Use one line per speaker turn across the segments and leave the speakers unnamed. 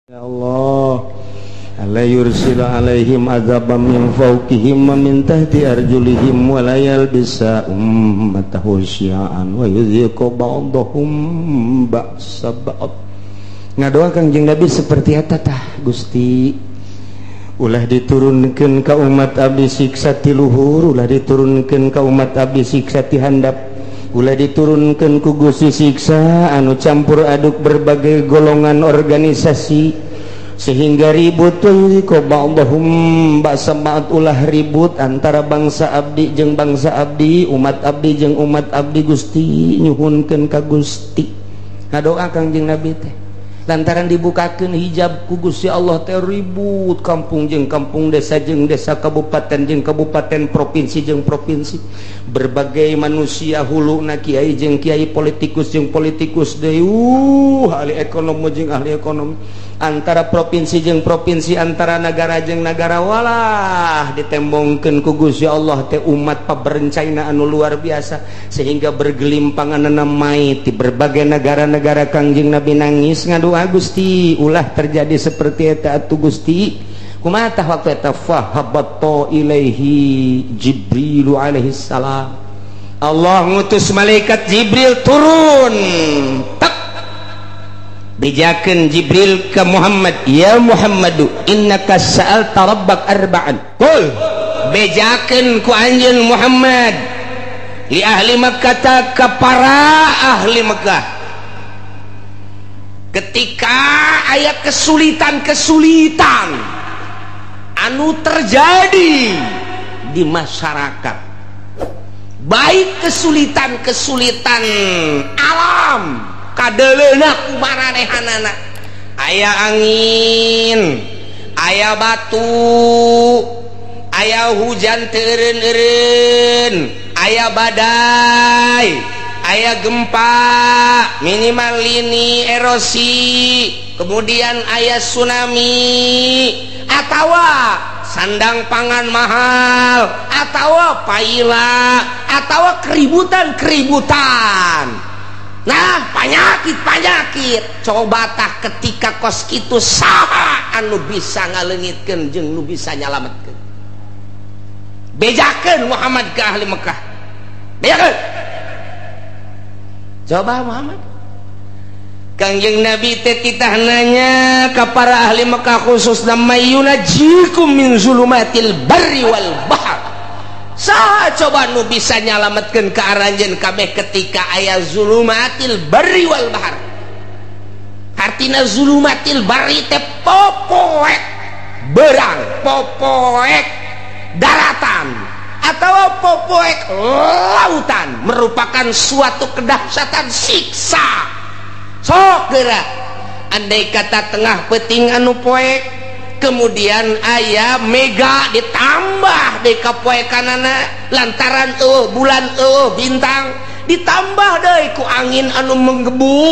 Ya Allah, la yursila alaihim azaban min fawqihim wa min tahti arjulihim wa la yalbisa ummatahu syi'an wa yudhiqu ba'dahum ba'sa ba'd. Ngadoa Kangjeng Nabi seperti eta tah Gusti, ulah diturunkeun ka umat abdi siksa ti luhur, ulah diturunkeun ka umat abdi siksa ti handap, ulah diturunkan ku Gusti siksa anu campur aduk berbagai golongan organisasi sehingga ribut ko ba'dahum ba'sa ba'd, ulah ribut antara bangsa abdi jeung bangsa abdi, umat abdi jeung umat abdi. Gusti nyuhunkeun ka Gusti, ngadoa Kangjeng Nabi teh lantaran dibukakeun hijab ku Gusti Allah teh ribut kampung jeung kampung, desa jeung desa, kabupaten jeung kabupaten, provinsi jeung provinsi, berbagai manusia huluna kiai jeung kiai, politikus jeung politikus deui, ahli ekonomi jeung ahli ekonomi, antara provinsi jeung provinsi, antara negara jeung negara, walah ditembongkeun ku Gusti Allah teh umat paberencana anu luar biasa sehingga bergelimpangan mai ti berbagai negara-negara. Kangjeng Nabi nangis ngadoa, Gusti ulah terjadi seperti eta atuh Gusti. Kumaha tah waktu eta fahabatta ilaihi Jibril alaihi salam, Allah ngutus malaikat Jibril turun tak bejakeun Jibril ke Muhammad, ya Muhammadu innaka sa'alta rabbak arba'an, qul bejakeun ku anjeun Muhammad li ahli Makkah, ka para ahli Makkah, ketika aya kesulitan-kesulitan anu terjadi di masyarakat, baik kesulitan-kesulitan alam kadeleuna kumaranehanana, aya angin, aya batu, aya hujan teureun-eureun, aya badai, aya gempa minimal ini erosi, kemudian aya tsunami, atawa sandang pangan mahal, atawa paila, atawa keributan. Nah, penyakit coba tah ketika kos kitu saha anu bisa ngaleungitkeun jeung nu bisa nyalametkeun. Bejakeun Muhammad ke ahli Mekah, bejakeun. Coba Muhammad, Kangjeng Nabi teh titah nanya ka para ahli Mekah khususna mayunajikum min zulumatil barri wal bahr, saha coba nu bisa nyalametkeun ka aranjeun kabeh ketika aya zulumatil barri wal bahr. Artina zulumatil barri teh popoek berang, popoek daratan, atau popoek lautan, merupakan suatu kedahsyatan siksa. Sok geura andai kata tengah peuting anu poek, kemudian aya mega ditambah deui ka poekanana lantaran bulan bintang, ditambah deui ku angin anu menggebu,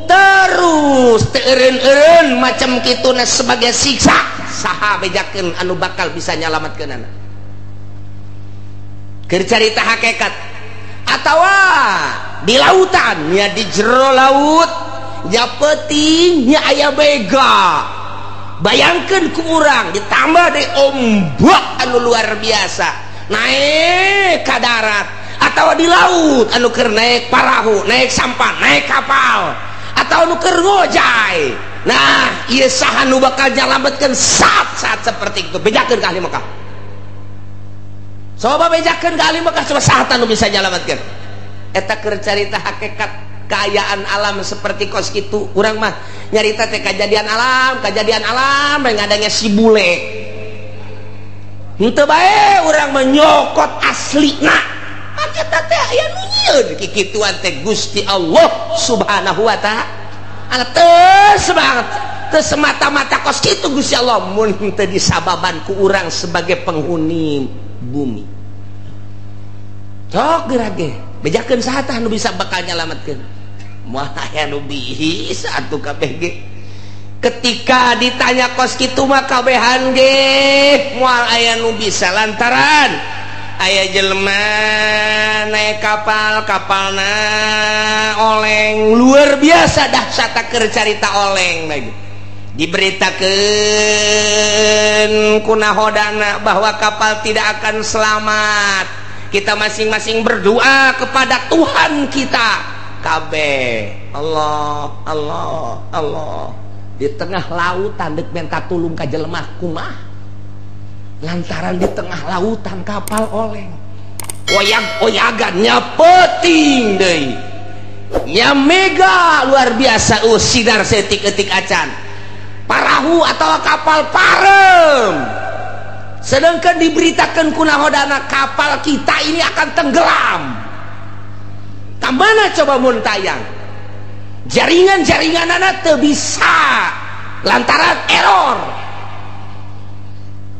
terus teureun-eureun macam kituna sebagai siksa. Saha bejakeun anu bakal bisa nyalametkeunana? Keur carita hakikat atawa di lautan nya, di jero laut nya peuting nya aya bega, bayangkeun ku urang ditambah deui ombak anu luar biasa naik ka darat, atawa di laut anu keur naik parahu, naik sampan, naik kapal, atau anu keur ngojay. Nah ieu saha nu bakal nyalametkeun saat-saat seperti itu? Bejakeun ka ahli Mekah, coba bejakeun ka ahli Mekah, coba saha anu bisa nyalametkeun. Eta keur carita hakikat kaayaan alam seperti kos kitu. Urang mah nyarita teh kejadian alam ngadangnya si bule henteu bae urang menyokot aslina, eta teh aya nu nyieun kikituan teh Gusti Allah Subhanahu wa ta'ala teu semangat teu semata-mata kos kitu Gusti Allah, mun teu disababan ku urang sebagai penghuni bumi. Cok gerage bejakeun saha tah nu bisa bakal nyalametkeun? Moal aya nu bisa atuh kabeh ge. Ketika ditanya kos kitu mah kabehan ge moal aya nu bisa, lantaran aya jelema naik kapal, kapalna oleng luar biasa dahsyat keur carita oleng lagi.
diberitakeun ku nahodana bahwa kapal tidak akan selamat. Kita masing-masing berdoa kepada Tuhan kita kabeh. Allah Allah Allah. Di tengah lautan deuk minta tulung ka jelema kumaha, lantaran di tengah lautan kapal oleng, oyag-oyagan nyapeting deui, nya mega luar biasa. Sidar setik-etik acan parahu atau kapal parem, sedangkan diberitakan kunahodana kapal kita ini akan tenggelam. Kamana coba mun tayang jaringan-jaringan anak teu bisa lantaran error,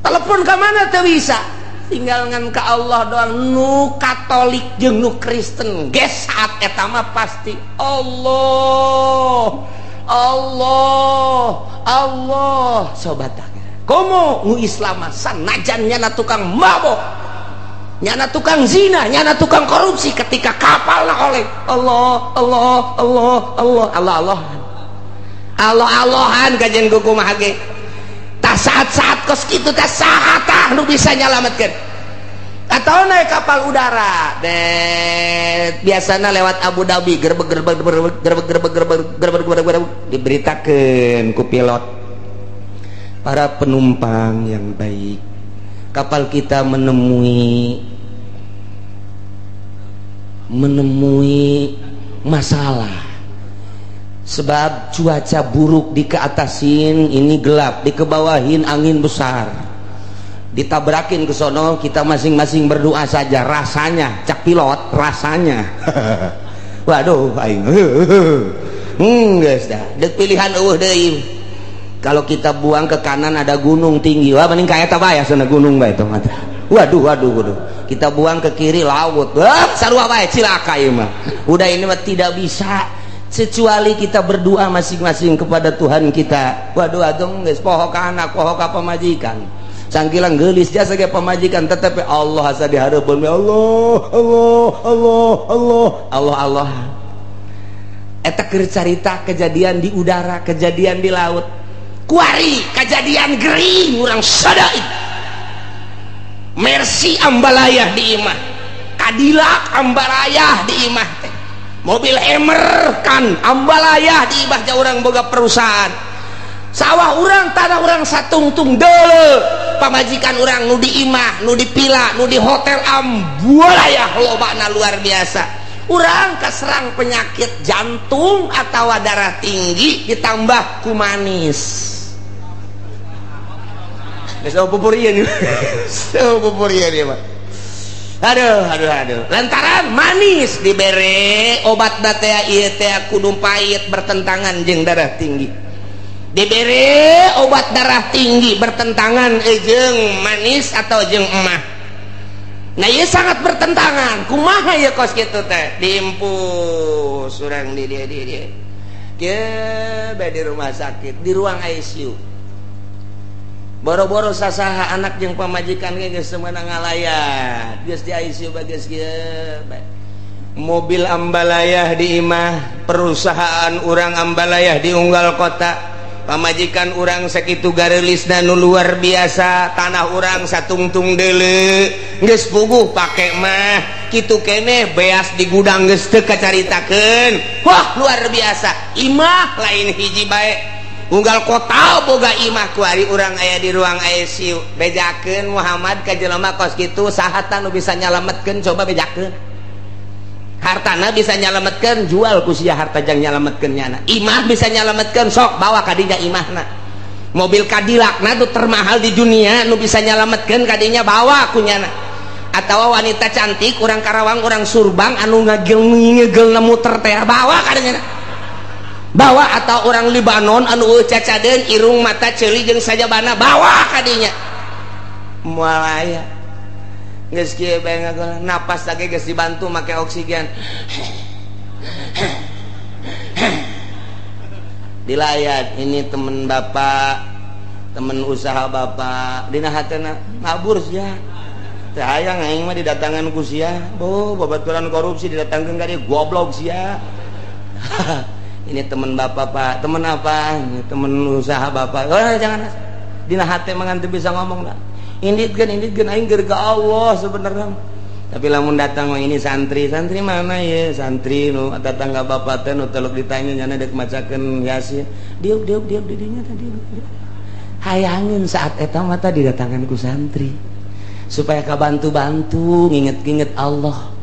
telepon ke mana teu bisa, tinggal ngan ka Allah doang. Nu Katolik jeung nu Kristen geus saat eta mah pasti Allah Allah Allah. Sobat komo nu Islam sanajan nyana tukang mabok, nyana tukang zina, nyana tukang korupsi, ketika kapal lah oleh Allah Allah Allah Allah Allah Allah Allah Allahan kajen kumaha ge tah saat-saat kos kitu teh saha tah nu bisa nyalametkeun. Atau naik kapal udara biasana lewat Abu Dhabi gerbek diberitakeun ku pilot para penumpang yang baik, kapal kita menemui masalah sebab cuaca buruk di keatasin, ini gelap, di kebawahin angin besar, ditabrakin ke sono. Kita masing-masing berdoa saja. Rasanya cak pilot rasanya waduh aing geus dah deuk pilihan eueuh deui. Kalau kita buang ke kanan ada gunung tinggi, wah mending ka eta bae sana gunung bae tong. Waduh. Kita buang ke kiri laut, wah sarua bae cilaka ieu mah. Udah ini mah tidak bisa kecuali kita berdoa masing-masing kepada Tuhan kita. Waduh adong geus poho ka anak, poho ka pamajikan. Sangkilang geulis jasa ge pamajikan tetapi Allah asa dihareupeun Allah Allah Allah Allah Allah Allah. Eta keur carita kejadian di udara, kejadian di laut. Kuari kejadian gering urang sadaik Mercy ambalayah di imah, Cadillac ambalayah di imah teh, mobil Hammer kan ambalayah di imah ja urang boga perusahaan. Sawah urang tanah urang satungtung deuleu, pamajikan urang nu di imah, nu di pila, nu di hotel ambalayah lobana luar biasa. Urang kaserang penyakit jantung atau darah tinggi ditambah ku manis. Geus pupurian dia mah. Aduh. Lantaran manis dibere obat teh ieu teh kudu pahit bertentangan jeung darah tinggi. Dibere obat darah tinggi bertentangan jeung manis atau jeung emah. Nah ieu sangat bertentangan. Kumaha ya kos kitu teh? Diimpus urang di dia. Ke di rumah sakit, di ruang ICU. Boro-boro sasaha anak jeung pamajikan ge geus semeuna ngalayat. Geus di ICU bageus kieu. Mobil ambalayah di imah, perusahaan urang ambalayah di unggal kota. Pamajikan urang sakitu gareulisna nu luar biasa, tanah urang satungtung deuleu. Geus puguh pake mah kitu keneh beas di gudang geus teu kacaritakeun. Wah, luar biasa. Imah lain hiji bae. Unggal kota boga imah kuari urang aya di ruang ICU. Bejakeun Muhammad ka jelema kos kitu saha nu bisa nyalametkeun, coba bejakeun. Hartana bisa nyalametkeun, jual ku sia harta jang nyalametkeun nyana. Imah bisa nyalametkeun, sok bawa ka dinya imahna. Mobil Cadillac na tu termahal di dunia, nu bisa nyalametkeun ka dinya bawa ku nyana. Atawa wanita cantik urang Karawang, urang Surbang anu ngagel muter teh bawa ka dinya. Bawa atau orang Libanon anu cacadeun irung mata ceuli jeung sajabana bawa ka dinya. Moal aya geus kieu bae ngagolan napas lagi geus dibantu make oksigen. Dilayat ini temen bapak, temen usaha bapak, dina hatena ngabur sia. Teh hayang aing mah didatangan ku sia, babaturan korupsi didatangkeun ka dieu goblok sia. ini teman bapak pak, teman apa? Ini teman usaha bapak. Oh jangan, dina hati mangan teu bisa ngomong dah. Inditkeun aing keur ka Allah sebenarnya. Tapi lamun datang ini santri mana ya? Santri nu tetangga bapak teh nu teluk ditanya nyana dek macakeun Yasin. Diuk didinya tadi. Hayangin saat eta mata didatangan ku santri. Supaya kabantu-bantu nginget-nginget Allah.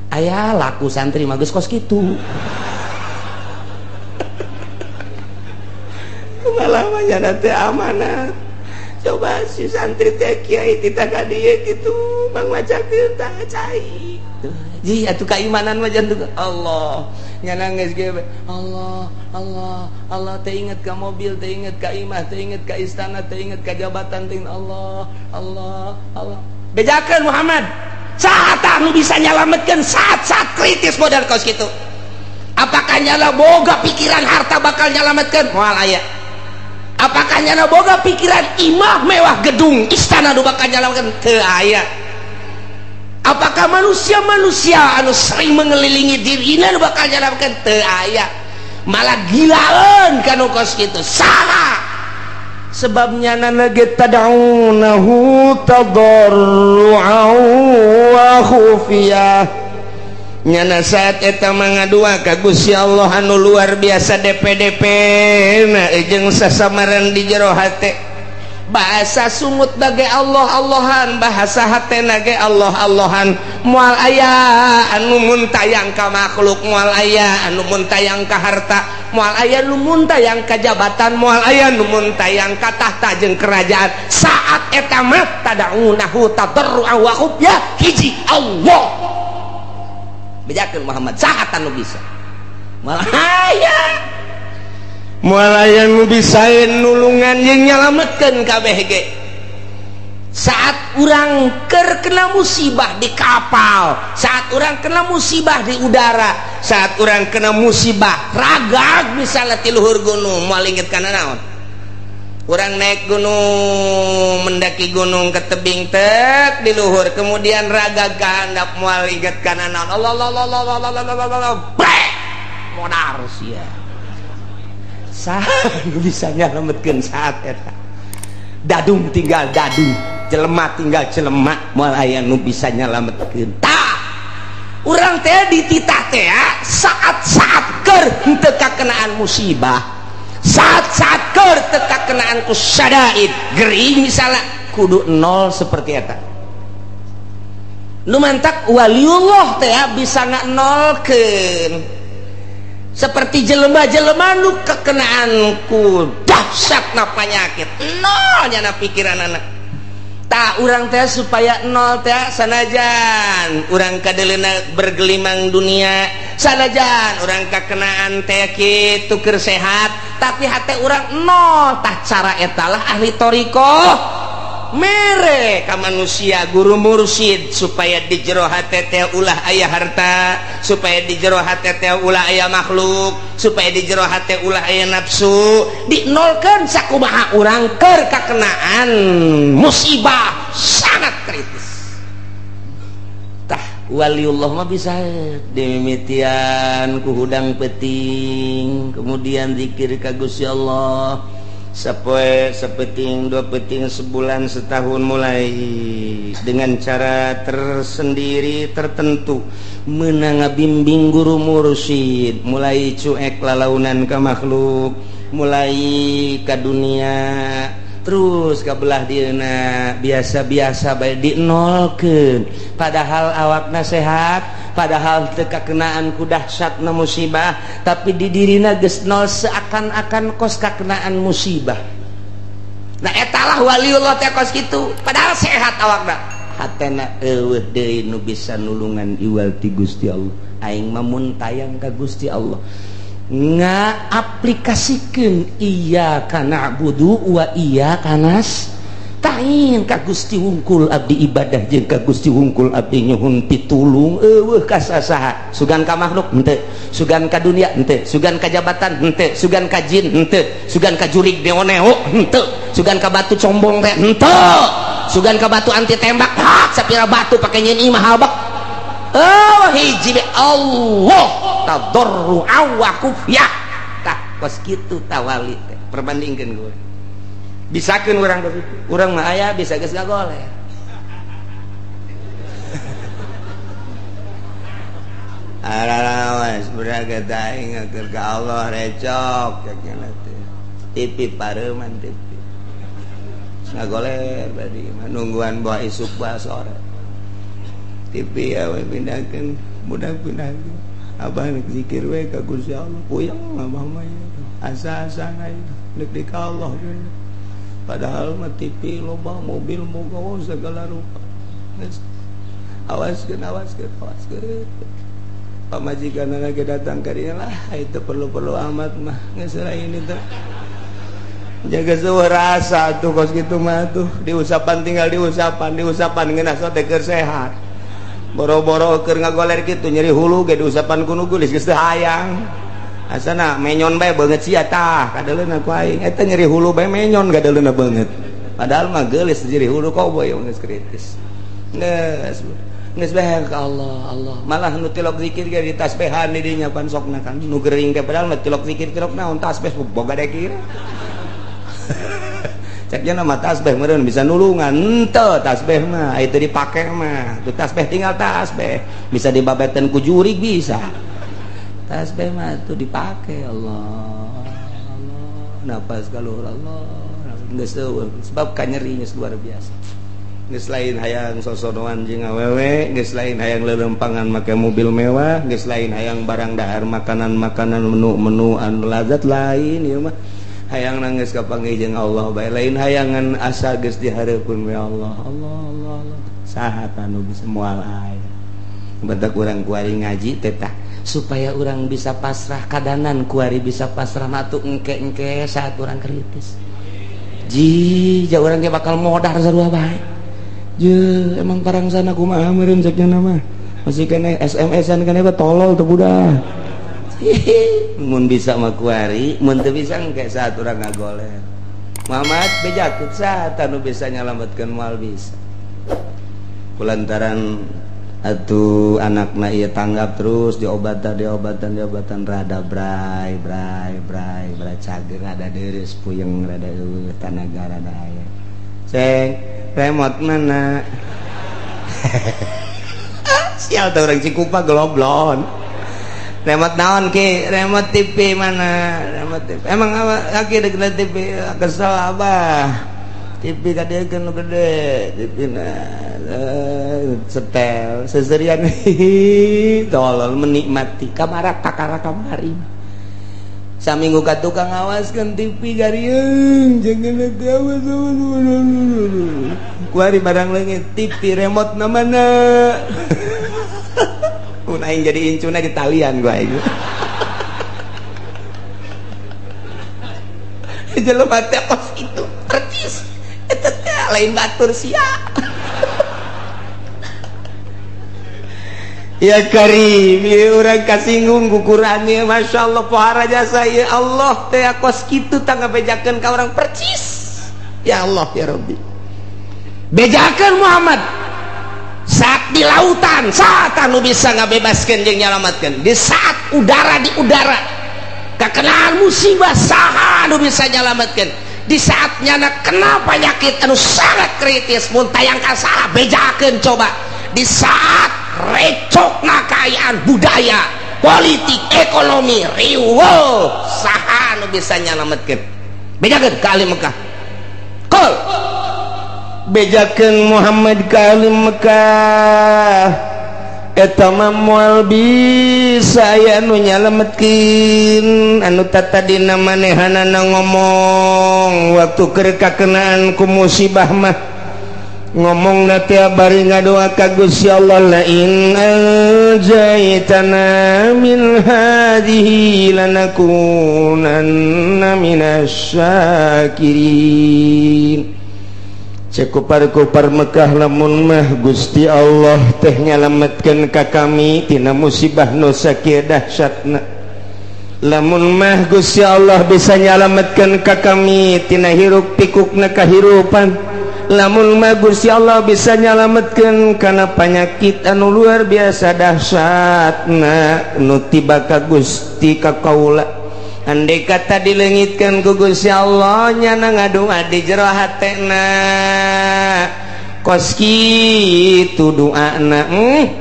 Aya laku santri mah geus kos kitu. Malah nyana teh amanat. Coba si santri teh kiai tita ka dieu kitu mang macakeun tah cai. Ji atuh keimanan mah jantung Allah. Nyana geus ge Allah teh inget ka mobil, teh inget ka imah, teh inget ka istana, teh inget ka jabatan, teh Allah. Bejakeun Muhammad. Saha nu bisa nyalametkeun saat-saat kritis model kaos kitu? Apakah nyala boga pikiran harta bakal nyalametkeun? Moal aya. Apakah nyana boga pikiran imah mewah gedung istana nu bakal nyalametkeun? Teu aya. Apakah manusia anu sering mengelilingi dirina nu bakal nyalametkeun? Teu aya. Malah gilaeun kanu kos kitu. Saha? Sebabnya nage tad'unahu tadarru'an wa khufiyah. Nyana saat eta mangadua ka Gusti Allah anu luar biasa DP na jeung sasamaran di jero hate. Bahasa sumut bage Allah-Allahan, bahasa hatena ge Allah-Allahan. Moal aya anu muntayang ka makhluk, moal aya anu muntayang ka harta, moal aya nu muntayang ka jabatan, moal aya nu muntayang ka tahta jeung kerajaan. Saat eta mah tad'unahu tadarru'an wa khufyah hiji Allah. Bejakeun Muhammad saat anu bisa. Moal aya nu bisa nulungan yang nyalametkeun kabeh ge. Saat urang keur kena musibah di kapal, saat urang kena musibah di udara, saat urang kena musibah ragag misalnya ti luhur gunung, moal inget kana naon? Urang naik gunung, mendaki gunung ke tebing tek di luhur, kemudian ragag ka handap moal inget kana naon? Allah modar sia. Saha bisa nyalametkeun saat eta? Dadung tinggal dadung, jelema tinggal jelema, moal aya nu bisa nyalametkeun. Tah, urang teh dititah teh saat-saat keur henteu kakenaan musibah, saat-saat keur teu kakenaan ku syadaid, gering misalnya kudu nol seperti eta. Nu mantak waliullah teh bisa nolkeun. Seperti jelema-jelema nu kekenaan ku dahsyatna penyakit, nol nyana pikiran anak. Tak urang teh supaya nol teh sanajan urang kadeleuna bergelimang dunia, sanajan urang kakenaan teh kitu keur sehat, tapi hate urang nol. Tah cara etalah ahli thariqah mere ka manusia guru mursyid supaya di jero hate teh ulah aya harta, supaya di jero hate teh ulah aya makhluk, supaya di jero hate ulah aya nafsu, dinolkeun sakumaha urang keur kakenaan musibah sangat kritis. Tah waliullah mah bisa dimimitian ku hudang peting, kemudian zikir ka Gusti Allah sapoe sapeting dua peting sebulan setahun, mulai dengan cara tersendiri tertentu meunang ngabimbing guru mursyid, mulai cuek lalaunan ka makhluk, mulai ka dunia, terus ka belah dieuna biasa-biasa bae dinolkeun, padahal awakna sehat, padahal teu kakenaan ku dahsyatna musibah, tapi di dirina geus nol seakan-akan kos kakenaan musibah. Nah etalah waliullah teh kos kitu, padahal sehat awakna, hatena eueuh deui nu bisa nulungan iwal ti Gusti Allah. Aing mah mun tayang ka Gusti Allah ngaaplikasikeun iyyaka na'budu wa iyyaka nasta'in ka Gusti wungkul abdi ibadah jeung ka Gusti wungkul abdi nyuhun pitulung eueuh ka sasaha, sugan ka makhluk henteu, sugan ka dunia henteu, sugan ka jabatan henteu, sugan ka jin henteu, sugan ka jurig neo-neo henteu, sugan ka batu combong teh henteu, sugan ka batu anti tembak sapira batu pake nyeun imah habak. Oh hiji be Allah tadarru'an wa khufyah kos kitu tawali teh perbandingkeun gue bisakeun urang mah aya bisa geus gagoler arawas beraga daing keur ka Allah recok cakna teh TV pareuman TV ngagoler badi nungguan bawa isuk bawa sore TV ya we pindahkeun budak pindahkeun abah nek zikir we ka Gusti Allah puyeng abah mah asa-asa nek di ka Allah padahal mah TV loba mobil moga segala rupa awaskeun pamajikan lagi datang ke dia lah itu perlu amat mah ngeserahin itu jaga sewa rasa tuh kos gitu mah tuh diusapan tinggal diusapan ngeuna sote keur sehat boro-boro keur ngagoler kitu nyeri hulu ge diusapan ku nu geulis geus teu hayang asana menyon bae beungeut sia tah kadaleuna ku aing eta nyeri hulu bae menyon kadaleuna beungeut padahal mah geulis nyeri hulu kok boy geus kritis geus bae ka Allah malah nu tilok zikir ge ditasbehan di dinya pan sokna kan nu gering teh padahal mah tilok zikir tilok naon tasbih boga dekir ceknya nama tasbih meureun bisa nulungan henteu tasbih mah itu dipake mah tu tasbih tinggal tasbih bisa dibabeteun ku jurig bisa tasbih mah tu dipake Allah napas kaluhur Allah geus sebab kanyeri geus luar biasa geus lain hayang sosonoan jeung awewe geus lain hayang lelempangan make mobil mewah geus lain hayang barang dahar makanan menu anu lazat lain ieu mah hayang nangis kapanggih jeung Allah bae lain hayangan asa geus dihareupeun we Allah saha anu bisa moal aya badak urang kuari ngaji teh tah supaya urang bisa pasrah kadanan kuari bisa pasrah matu engke-engke saat urang kritis ji ja urang ge bakal modar sarua bae je emang parang sana kumaha meureun cekna mah masih kene SMS-an kene tolol teu budak mun bisa mah kuari mun teu bisa engke saat urang ngagoler Muhammad bejakeun saat anu bisa nyalametkeun moal bisa kulantaran atuh anakna ieu tanggap terus diobatan rada bray cager rada deres puyeng rada tanaga rada aya ceng remote mana sial teh urang Cikupa geloblon remote naon ki remote TV mana remote TV emang laki deket TV kesel abah TV kadegeun nu gede TV na setel seserian tolol menikmati kamara kamari saminggu ka tukang awaskeun TV garieung jangan awas kuari barang leungit TV remote na mana mun aing jadi incuna di talian gua aing jelema teh kos itu percis eta teh lain batur sia ya karim ya urang kasinggung ku Quran ya masyaallah pohara jasa ya Allah teh kos kitu tangga bejakeun ka urang percis ya Allah ya Rabbi bejakeun Muhammad saat di lautan saat anu bisa ngabebaskeun jeung nyalametkeun di saat di udara kakenaan musibah saha anu bisa nyalametkeun di saat nyana kena penyakit anu sangat kritis mun tayang ka saha bejakeun coba di saat recokna kaayaan budaya politik ekonomi riweuh saha anu bisa nyalametkeun bejakeun ka ahli Mekah qul bejakeun Muhammad ka ahli Mekah eta mah moal bisa aya anu nyalametkeun anu tatadina manehanana ngomong waktu keur kakenaan ku musibah mah ngomong nanti bari ngadoa ka Gusti Allah la in anjaitana min hadhihi lanakunanna minasyakirin cekupar-kupar Mekah lamun mah Gusti Allah teh nyalametkeun ka kami tina musibah nu sakieu dahsyatna lamun mah Gusti Allah bisa nyalametkeun ka kami tina hiruk pikukna kahirupan lamun mah Gusti Allah bisa nyalametkeun kana penyakit anu luar biasa dahsyatna nu tiba ka Gusti ka kaula andai kata dilengitkeun ku Gusti Allah nyana ngadua di jero hatena kos kitu doana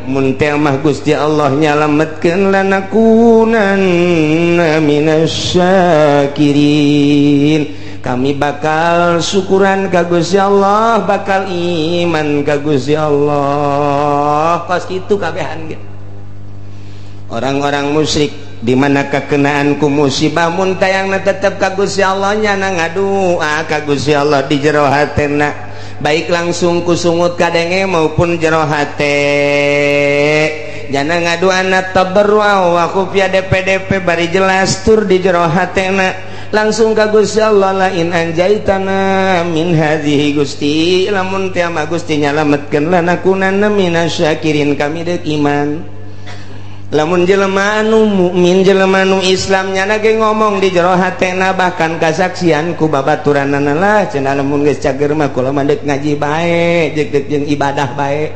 mun teh mah Gusti Allah nyalametkeun lanakunanna minasyakirin kami bakal syukuran ka Gusti Allah bakal iman ka Gusti Allah kos kitu kabehan ge orang-orang musyrik di mana kekenaanku musibah mun tayangna tetep ka Gusti Allah nyana ngadua ka Gusti Allah di jero hatena baik langsung kusungut kadenge maupun jero hate jana ngaduana tabarwa wa khufya DP bari jelas tur di jero hatena langsung ka Gusti Allah lain anjaitana min hadhihi Gusti lamun teh mah Gusti nyalametkeun lanakunanna minasyakirin kami deuk iman lamun jelema anu mukmin jelema anu Islam nyana ge ngomong di jero hatena bahkan kasaksian ku babaturanana lah cenah lamun geus cager mah kula mah deuk ngaji bae deuk jeung ibadah bae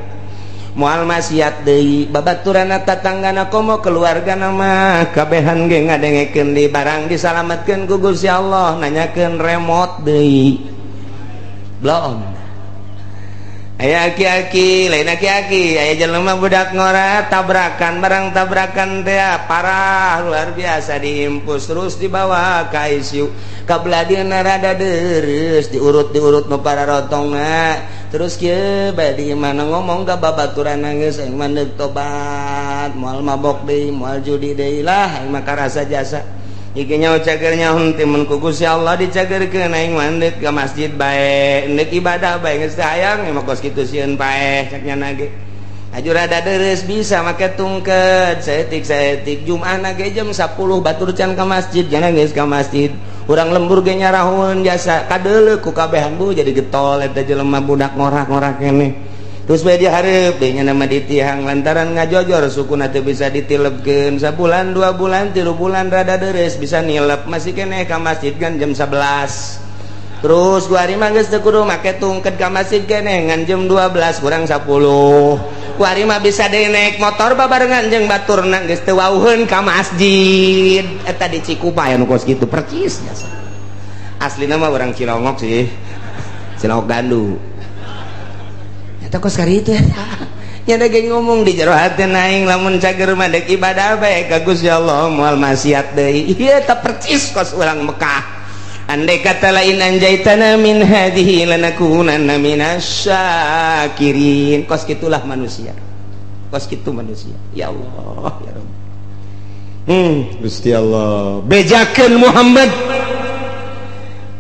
moal maksiat deui babaturanna tatanggana komo keluargana mah kabehan ge ngadengekeun di barang disalametkeun ku Gusti Allah nanyakeun remote deui blon aya aki-aki lain aki-aki aya jelema budak ngora tabrakan barang tabrakan teh parah luar biasa diimpus terus dibawa ka ICU kabladieuna rada deres diurut nu pararotongna terus kieu bade mana ngomong ka babaturan geus aing mah deuk tobat moal mabok deui moal judi deui lah aing mah karasa jasa iki nyaho cager nyaho teh mun ku Gusti Allah dicagerkeun aing mah deuk ka masjid bae deuk ibadah bae geus teh hayang mah kos kitu sieun paeh cak nyana ge aju rada deres bisa make tungket saeutik Jumaah ge jam 10 batur can ka masjid jana geus ka masjid urang lembur ge nyarahueun jasa kadeuleu ku kabehan bu jadi getol eta jelema budak ngorak-ngorak keneh terus bae dihareup deui nya nama ditihang lantaran ngajojor sukuna teu bisa ditilebkeun sabulan 2 bulan 3 bulan rada deres bisa nilep masih keneh ka masjid kan jam 11 terus ku ari mah geus teu kudu make tungket ka masjid keneh ngan jam 12 kurang 10 ku ari mah bisa deui naik motor babarengan jeung baturna geus teu wauheun ka masjid eta di Cikupa aya nu kos kitu percis jasa aslina mah urang Cilongok sih Cilongok Gandu kos kari itu ya nyada ge ngomong di jero hati naing lamun cager mah deuk ibadah bae ka Gusti Allah moal maksiat deui ieu teh percis kos urang Mekah andai kata lain anjaitana min hadhihi lanakunanna minasyakirin kos kitulah manusia kos kitu manusia ya Allah ya Rabb
Gusti Allah
bejakeun Muhammad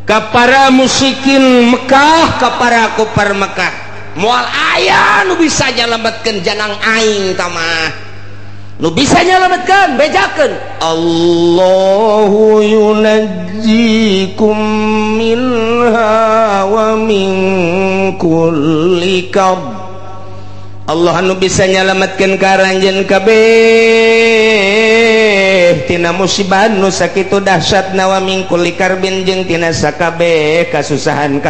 ka para musyrikin Mekah ka para kufar Mekah moal aya nu bisa nyalametkeun janang aing tamah nu bisa nyalametkeun bejakeun Allahu yunajjikum minha wa min kulli kab Allah nu bisa nyalametkeun ka ranjeun kabeh tina musibah nu sakitu dahsyatna wa min kulli karbin jeung tina sakabeh kasusahan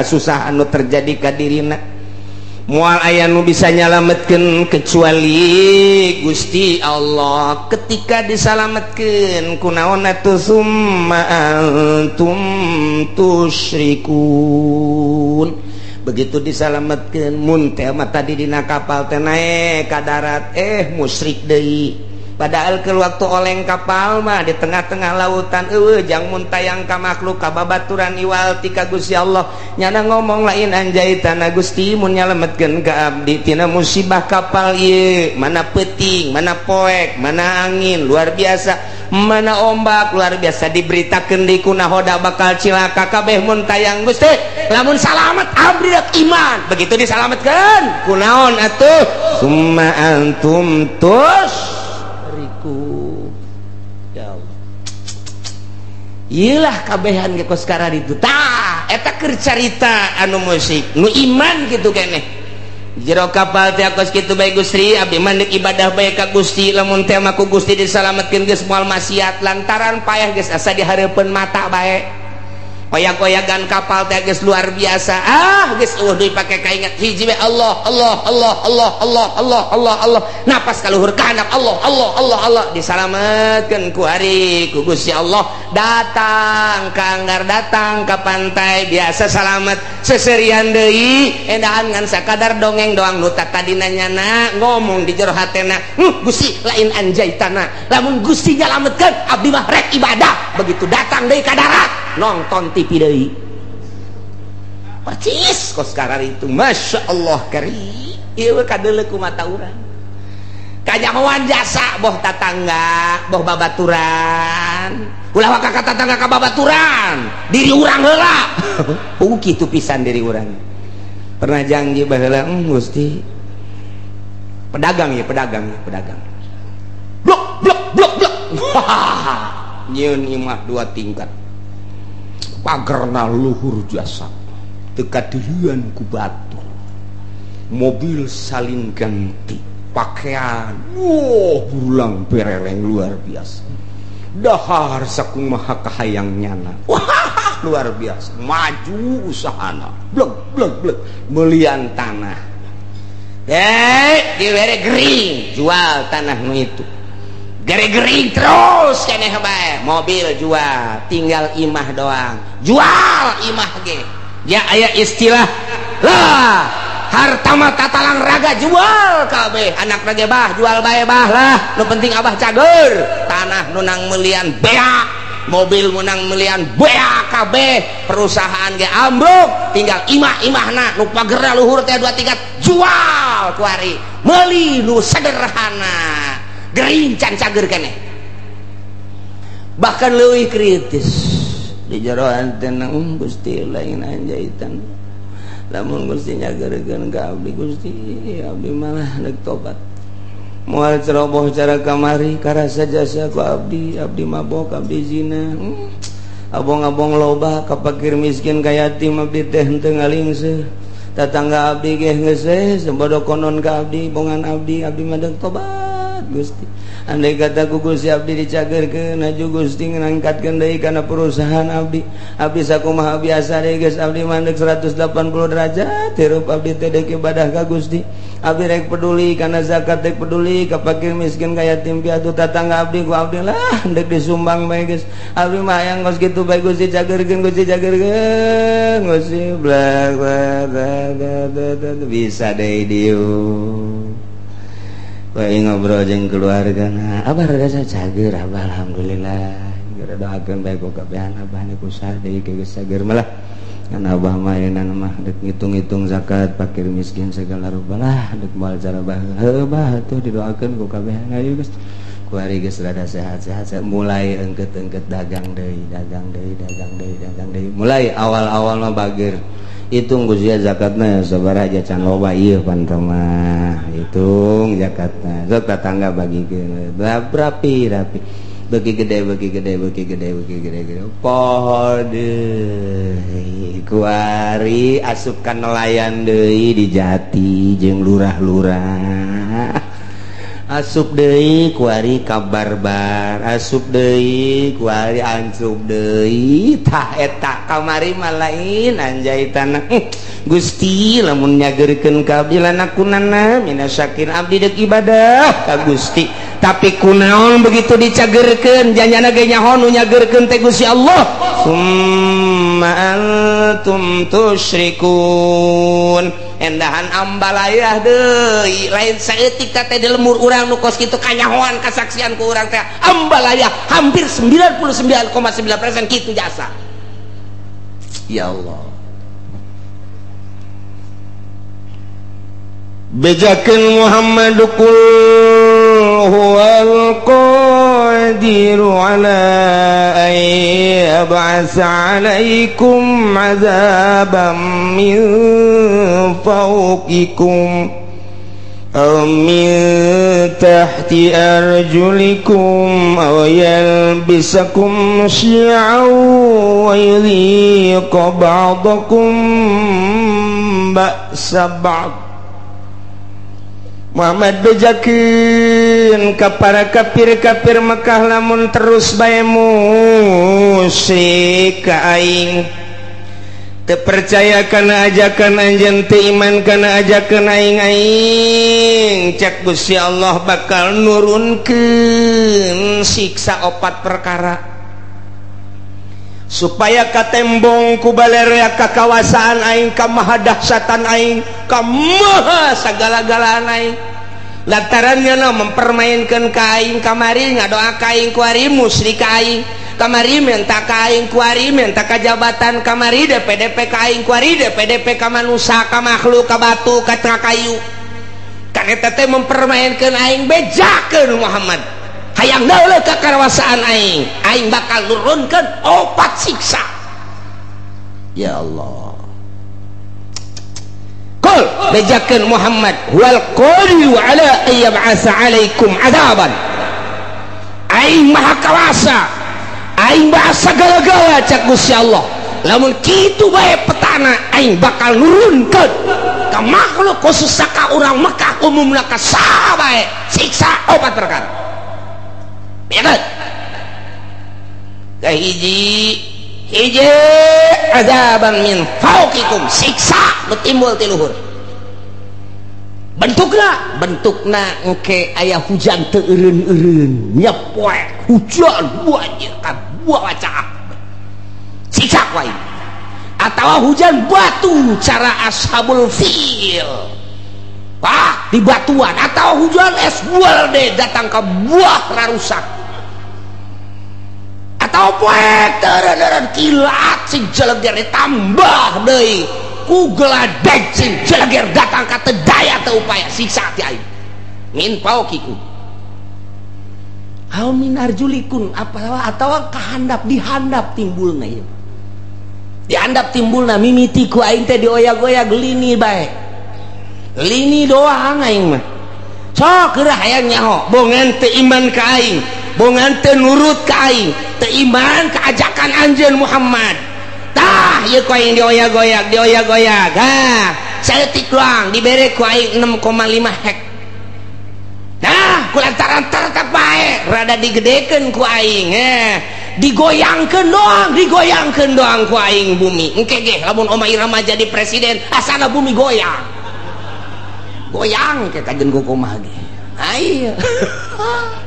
nu terjadi ka dirina moal aya nu bisa nyalametkeun kecuali Gusti Allah ketika disalametkeun kunaon atuh summa antum tusyrikun begitu disalametkeun mun teh mah tadi dina kapal teh naek ka darat musyrik deui padahal ke waktu oleng kapal mah di tengah-tengah lautan jang mun tayang ka makhluk ka babaturan iwal ti ka Gusti Allah nyana ngomong lain anjaitana Gusti mun nyalametkeun ka abdi tina musibah kapal ieu mana peuting mana poek mana angin luar biasa mana ombak luar biasa diberitakeun di kunahoda bakal cilaka kabeh mun tayang Gusti lamun salamet abdi dak iman begitu disalametkeun kunaon atuh summa antum ya Allah iyalah kabehan ge kos kara ditu tah eta keur carita anu musik nu iman kitu keneh jero kapal teh kos kitu bae Gusti abdi mah ibadah bae ka Gusti lamun teh mah ku Gusti disalametkeun geus moal maksiat lantaran payah geus asa dihareupeun mata bae Koyak-koyakan kapal teh geus luar biasa. Geus deui pake kaingat hiji we Allah napas ka luhur kahandap Allah disalametkeun ku hari ku Gusti Allah. Datang ka anggar, datang ka pantai biasa salamet seserian deui endahan ngan sakadar dongeng doang nu tadina nyana ngomong di jero hatena Gusti lain anjaitana lamun Gusti nyalametkeun abdi mah rek ibadah. Begitu datang deui ka darat nonton TV deui percis kos karar itu. Masya Allah kari ieu kadeuleu ku mata urang kanyahoan jasa boh tatangga boh babaturan ulah ka tatangga ka babaturan diri urang heula kitu pisan diri urang. Pernah janji baheula Gusti pedagang blok nyieun imah 2 tingkat pagerna luhur jasa teka dirian ku batu mobil salin ganti pakaian bulang bereleng luar biasa dahar sakumaha kahayang nyana luar biasa maju usahana blek melian tanah diwere gering jual tanah nu itu gering terus keneh bae mobil jual tinggal imah doang jual imah ge ya aya istilah lah harta mah tatalang raga jual kabeh anak rage bah jual bae bah lah nu penting abah cager tanah nu nang melian beak mobil menang melian beak kabeh perusahaan ge ambruk tinggal imah-imahna nu pagerna luhur teh 2 tingkat jual ku ari meuli nu sederhana gering can cager keneh bahkan leuwih kritis di jero antena Gusti lain anjaitan lamun Gusti nyageurkeun ka abdi Gusti abdi malah deuk tobat moal ceroboh cara kamari karasa jasa ku abdi mabok abdi zina abong-abong loba ka fakir miskin ka yatim abdi teh henteu ngalingseuh tatangga abdi ge geus sembodo konon ka abdi bongan abdi mah deuk tobat Gusti. Andai kata ku Gusti abdi dicagerkeun aju Gusti ngangkatkeun deui kana perusahaan abdi sakumaha biasa deui geus abdi mandek 180 derajat hirup abdi teh deuk ibadah ka Gusti abdi rek peduli kana zakat rek peduli ka fakir miskin ka yatim piatu tatangga abdi ku abdi lah deuk disumbang bae geus abdi mah hayang geus kitu bae Gusti cagerkeun Gusti blak bisa deui dieu bae ngobrol jeung keluargana abah rada cager abah alhamdulillah geura doakeun bae ku kabehan abah nu kusah deui geus cager malah kan abah mah ayeuna mah deuk ngitung-ngitung zakat fakir miskin segala rupa lah deuk moal cara heuh bah atuh didoakeun ku kabehan ayo geus ku ari geus rada sehat-sehat mulai engkeut-engkeut dagang deui mulai awal-awal mah bager hitung Gusti zakatna sabaraha aja can loba ieu pantoma hitung zakatna sok tetangga bagikeun rapi bagi gede poho deui kuari asupkan nelayan deui di Jati jeung lurah-lurah asup deui kuari kabarbar asup deui kuari ancup deui tah eta kamari mah lain anjaitanna Gusti lamun nyageurkeun ka abdi lanakunana minasyakir abdi deuk ibadah ka Gusti tapi kunaon begitu dicageurkeun janjana ge nyaho nu nyageurkeun teh Gusti Allah summa antum tusyrikun endahan ambalayah deui lain saeutik teh di lemur urang nu kos kitu kanyahoan kasaksian ku urang teh ambalayah hampir 99,9% kitu jasa. Ya Allah bejakeun Muhammadu qul huwal qadiru ala an yab'atsa 'alaikum 'adzaban min fawqikum aw min tahti arjulikum aw yalbisakum syi'an wa yudhiqa ba'dakum ba'sa ba'd. Muhammad bejakeun ka para kafir-kafir Mekah lamun terus bae musyrik ka aing percaya karena ajakan anjeun, teu iman karena ajakan aing cek Gusti Allah bakal nurunkeun siksa 4 perkara supaya katembong ku balerea kakawasaan aing, ka maha dahsyatan aing, ka maha sagala-galaan aing. Lantarannya mempermainkan ka aing kamari ngadoa ka aing ku ari musyrik ka aing, kamari minta kain kuari minta ka jabatan, kamari DPDP kain kuari DPDP ka manusia, ka makhluk, ka batu, ka kayu. Kan eta teh mempermainkan aing, bejakeun Muhammad. Hayang dauleuh ka karawasaan aing, aing bakal nurunkeun 4 siksa. Ya Allah. Qul bejakeun Muhammad, wal qadiru ala ayyab'asa 'alaikum 'adaban. Aing maha kawasa, aing bahasa gala-gala cak Gusti Allah. Lamun kitu bae petana aing bakal nurunkeun ka makhluk khusus ka urang Mekah umumna ka saha bae siksa 4 perkara. Bener. Kahiji azaban min fauqikum, siksa nu timbul ti luhur. Bentukna engke aya hujan teu eureun-eureun, nya poe hujan banjir ka wacak siksa wae, atawa hujan batu cara ashabul fil di batuan, atau hujan es bual deh datang ke buah rarusak, atau poe teureun kilat sing jeleger ditambah deui ku geladeg sing jeleger datang ka teu daya teu upaya siksa ti aing min paukiku aw min arjulikun atawa kahandap dihandap timbulna ieu, dihandap timbulna mimiti ku aing teh dioyag-oyag lini bae, lini doang aing mah sok geurah hayang nyaho bongan teu iman ka aing, bongan teu nurut ka aing, teu iman ka ajakan anjeun Muhammad. Tah ieu ku aing dioyag-oyag saeutik doang dibere ku aing 6,5 hek. Nah kulantaran tertek bae rada digedekeun ku aing, digoyangkeun doang ku aing bumi. Engke ge lamun Oma Irama jadi presiden asana bumi goyang ke kajen ku kumaha ge. Ayo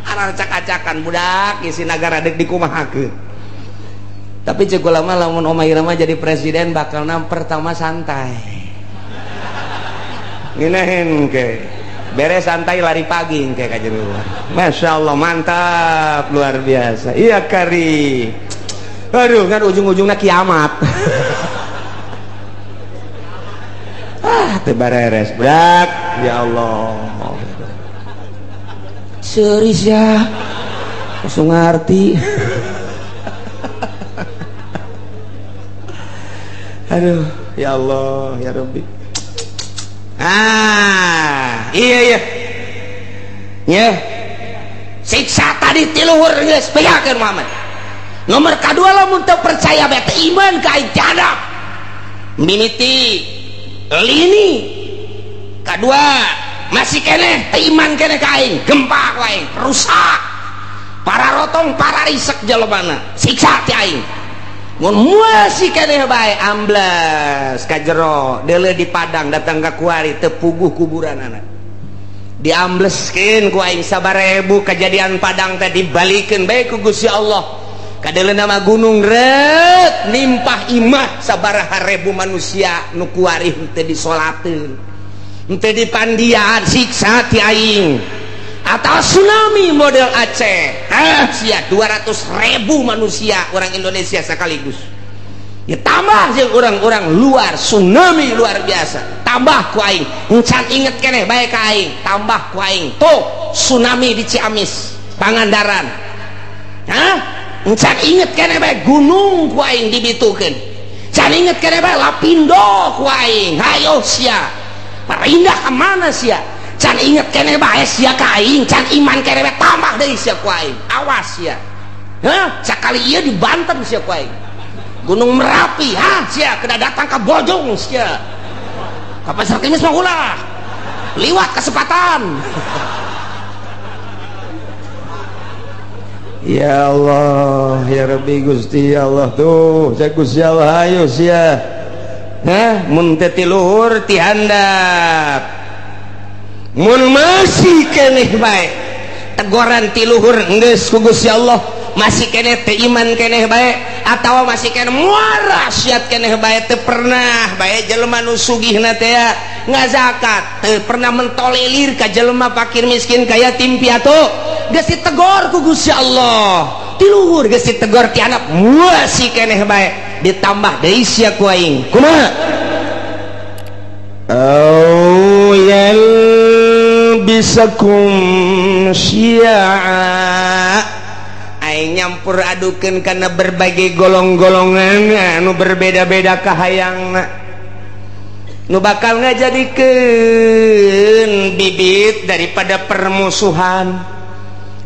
arah acak-acakan budak isi nagara dek dikumahakeun. Tapi cek ulama lamun Oma Irama jadi presiden bakal pertama santai. Nginahin ke beres santai lari pagi ke kajen luar. Masya Allah mantap luar biasa. Iya kari. Aduh kan ujung-ujungnya kiamat. Tebareres berak ya Allah. Serius ya. Langsung ngerti. Aduh ya Allah ya Rabbi. Iya ya siksa tadi tiluhur geus bejakeun Muhammad. Nomor kedua lamun teu percaya bae iman ka aing cadap mimiti lini. Kedua masih keneh teu iman keneh ka aing, gempa wae rusak para rotong para risek jelebana siksa ti aing. Mun masih keneh bae amblas ka jero deuleu di padang datang ka kuari teu puguh kuburanana diambleskeun ku aing 1000 kejadian padang teh dibalikeun bae ku Gusti Allah ka deuleu nama gunung ret nimpah imah sabaraha ribu manusia nu kuari teu disolateun teu dipandian siksa ti aing. Atau tsunami model Aceh sia 200.000 manusia orang Indonesia sekaligus ya, tambah jeung orang-orang luar tsunami luar biasa tambah ku aing encan inget keneh bae ka aing tambah ku aing tuh tsunami di Ciamis Pangandaran encan inget keneh bae gunung ku aing dibitukeun can inget keneh bae Lapindo ku aing hayo sia perindah ka mana sia can inget kene bae sia ka aing can iman kene bae tambah deui sia ku aing awas sia sakali ieu di Banten sia ku aing Gunung Merapi sia kena datang ke Bojong sia ka Pasar Kemis mah ulah liwat kesempatan.
Ya Allah ya Rabbi Gusti Allah tuh cek Gusti Allah ayo sia
mun teu ti luhur ti handap mun masih keneh bae teguran ti luhur geus ku Gusti Allah masih keneh teu iman keneh bae atawa masih keneh muara syat keneh bae teu pernah bae jelema nu sugihna teh ngazakat teu pernah mentolelir ka jelema fakir miskin ka yatim piatu geus ditegor ku Gusti Allah ti luhur geus ditegor ti handap masih keneh bae ditambah deui sia ku aing kumaha au yalbisakum syi'a aing nyampur adukeun kana berbagai golong-golongan anu berbeda-beda kahayangna nu bakal ngajadikeun bibit daripada permusuhan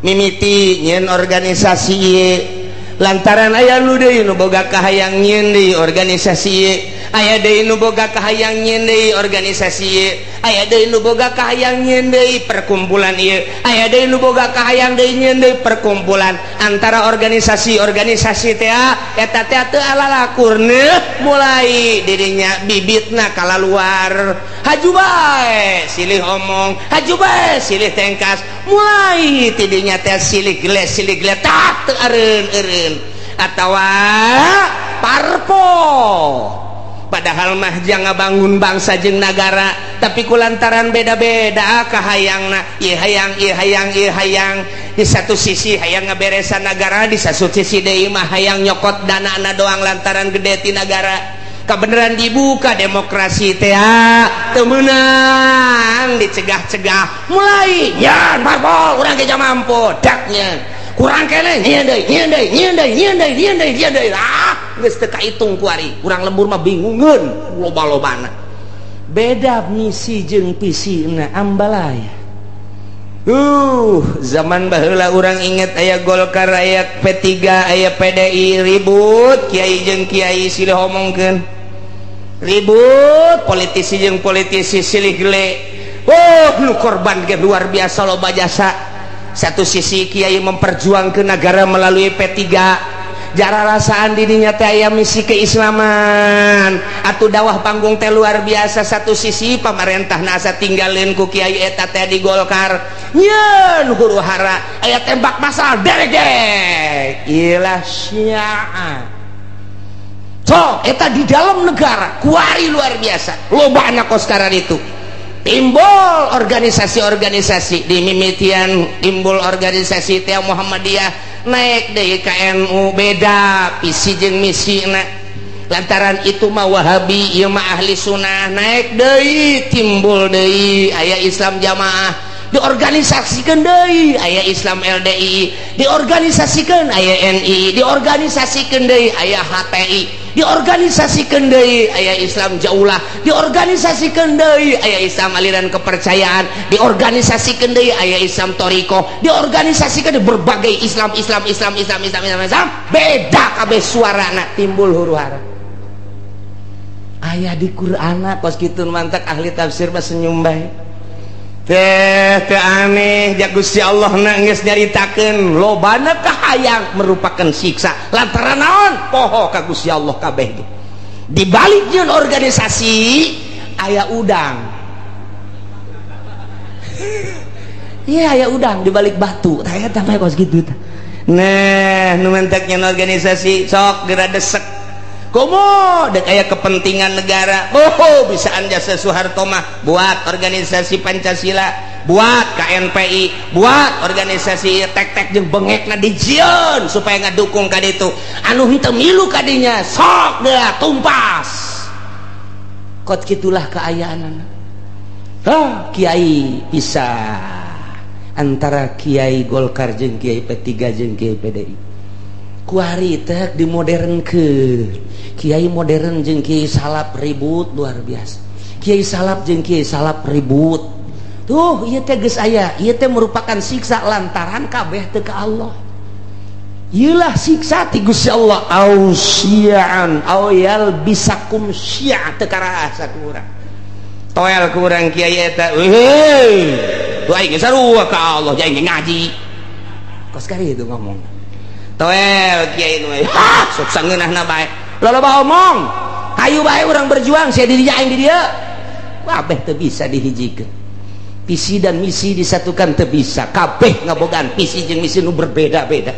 mimiti nyeun organisasi ieu lantaran aya nu deui nu boga kahayang nyieun deui organisasi ieu aya deui nu boga kahayang nyieun deui organisasi ieu aya deui nu boga kahayang nyieun deui perkumpulan ieu aya deui nu boga kahayang deui nyieun deui perkumpulan antara organisasi-organisasi teh eta teh teu alalakurna mulai dirinya bibitna kalaluar haju bae silih omong haju bae silih tengkas mulai tidinya teh silih geles tak teu eureun atawa parpo padahal mah jangan bangun bangsa jeung nagara tapi kulantaran beda-beda kahayangna ieu hayang di satu sisi hayang ngaberesan nagara di satu sisi deui mah hayang nyokot danana doang lantaran gede ti nagara kabeneran dibuka demokrasi teh teu meunang dicegah-cegah mulai nyan parpol urang ge mampu daknya kurang kene nyieun deui geus teu kahitung ku ari urang lembur mah bingungeun loba-lobana beda misi jeung visina ambalaya zaman baheula urang inget aya Golkar aya P3 aya PDI ribut kiai jeung kiai silih omongkeun ribut politisi jeung politisi silih gele nu korban ge luar biasa loba jasa satu sisi kiai memperjuangkan negara melalui P3 jara rasaan dirinya teh aya misi keislaman atuh dawah panggung teh luar biasa satu sisi pamarentah asa tinggalin ku kiai eta teh di Golkar nyeun huru hara aya tembak masal derek ilah syi'a so eta di dalam negara kuari luar biasa loba anak koskaran itu timbul organisasi-organisasi di mimitian timbul organisasi teh Muhammadiyah naik deui ka NU beda visi jeung misina lantaran itu mah Wahabi ieu mah ahli sunnah naik deui timbul deui aya Islam Jamaah diorganisasikeun deui aya Islam LDI diorganisasikeun aya NI diorganisasikeun deui aya HTI diorganisasikeun deui aya Islam Jaulah diorganisasikeun deui aya Islam aliran kepercayaan diorganisasikeun deui aya Islam Thariqah diorganisasikeun berbagai Islam beda kabeh suarana timbul huru-hara aya di Qur'ana kos kitu mantak ahli tafsir mah senyum bae teh aneh ja Gusti Allah geus nyaritakeun lobana kahayang merupakan siksa lantaran naon poho ka Gusti Allah kabeh ge di balik jeung organisasi aya udang iya aya udang di balik batu tah eta mah kos kitu tah nah nu mentek nyen organisasi sok geura desek komo dek aya kepentingan negara bisaan jasa Soeharto mah buat organisasi Pancasila buat KNPI buat organisasi tek-tek jeung bengekna dijieun supaya ngadukung ka ditu anu henteu milu kadinya sok deui tumpas kot kitulah kaayaanana kiai bisa antara kiai Golkar jeung kiai P3 jeung kiai PDI kuari teh dimodernkeun kiai modern jeung kiai salap ribut luar biasa kiai salap jeung kiai salap ribut tuh ieu teh geus aya ieu teh merupakan siksa lantaran kabeh teu ka Allah ieulah siksa ti Gusti Allah au syi'an au yalbisakum syi'a teu karasa ku urang toel ku urang kiai eta tuh aing sarua ka Allah jeung ngaji kos kari itu ngomong toel kiai nu sok sangeunahna bae loba omong ayo bae orang berjuang saya diri aing di dia kabeh teu bisa dihijikeun visi dan misi disatukan teu bisa kabeh ngabogaan visi jeung misi nu berbeda-beda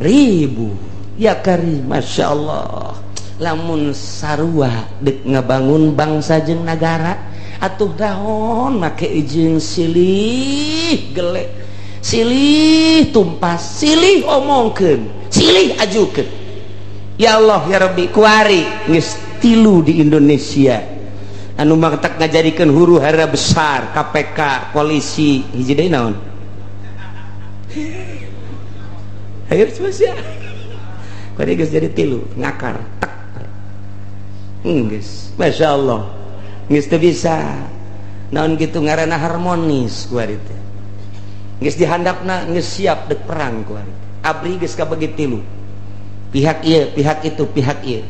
ribu ya karim masya Allah lamun sarua dek ngabangun bangsa jeung negara atuh daon make jeung silih gele silih tumpas silih omongkeun silih ajukeun ya Allah ya Rabbi kuari geus 3 di Indonesia anu maktak ngajadikeun huru hara besar KPK polisi hiji deui naon ayo cepet ya kuari geus jadi 3 ngakar tak geus masya Allah geus teu bisa naon kitu ngaranna harmonis kuari teh geus dihandapna geus siap dek perang kuari abri geus kabagi 3 pihak ieu pihak itu pihak ieu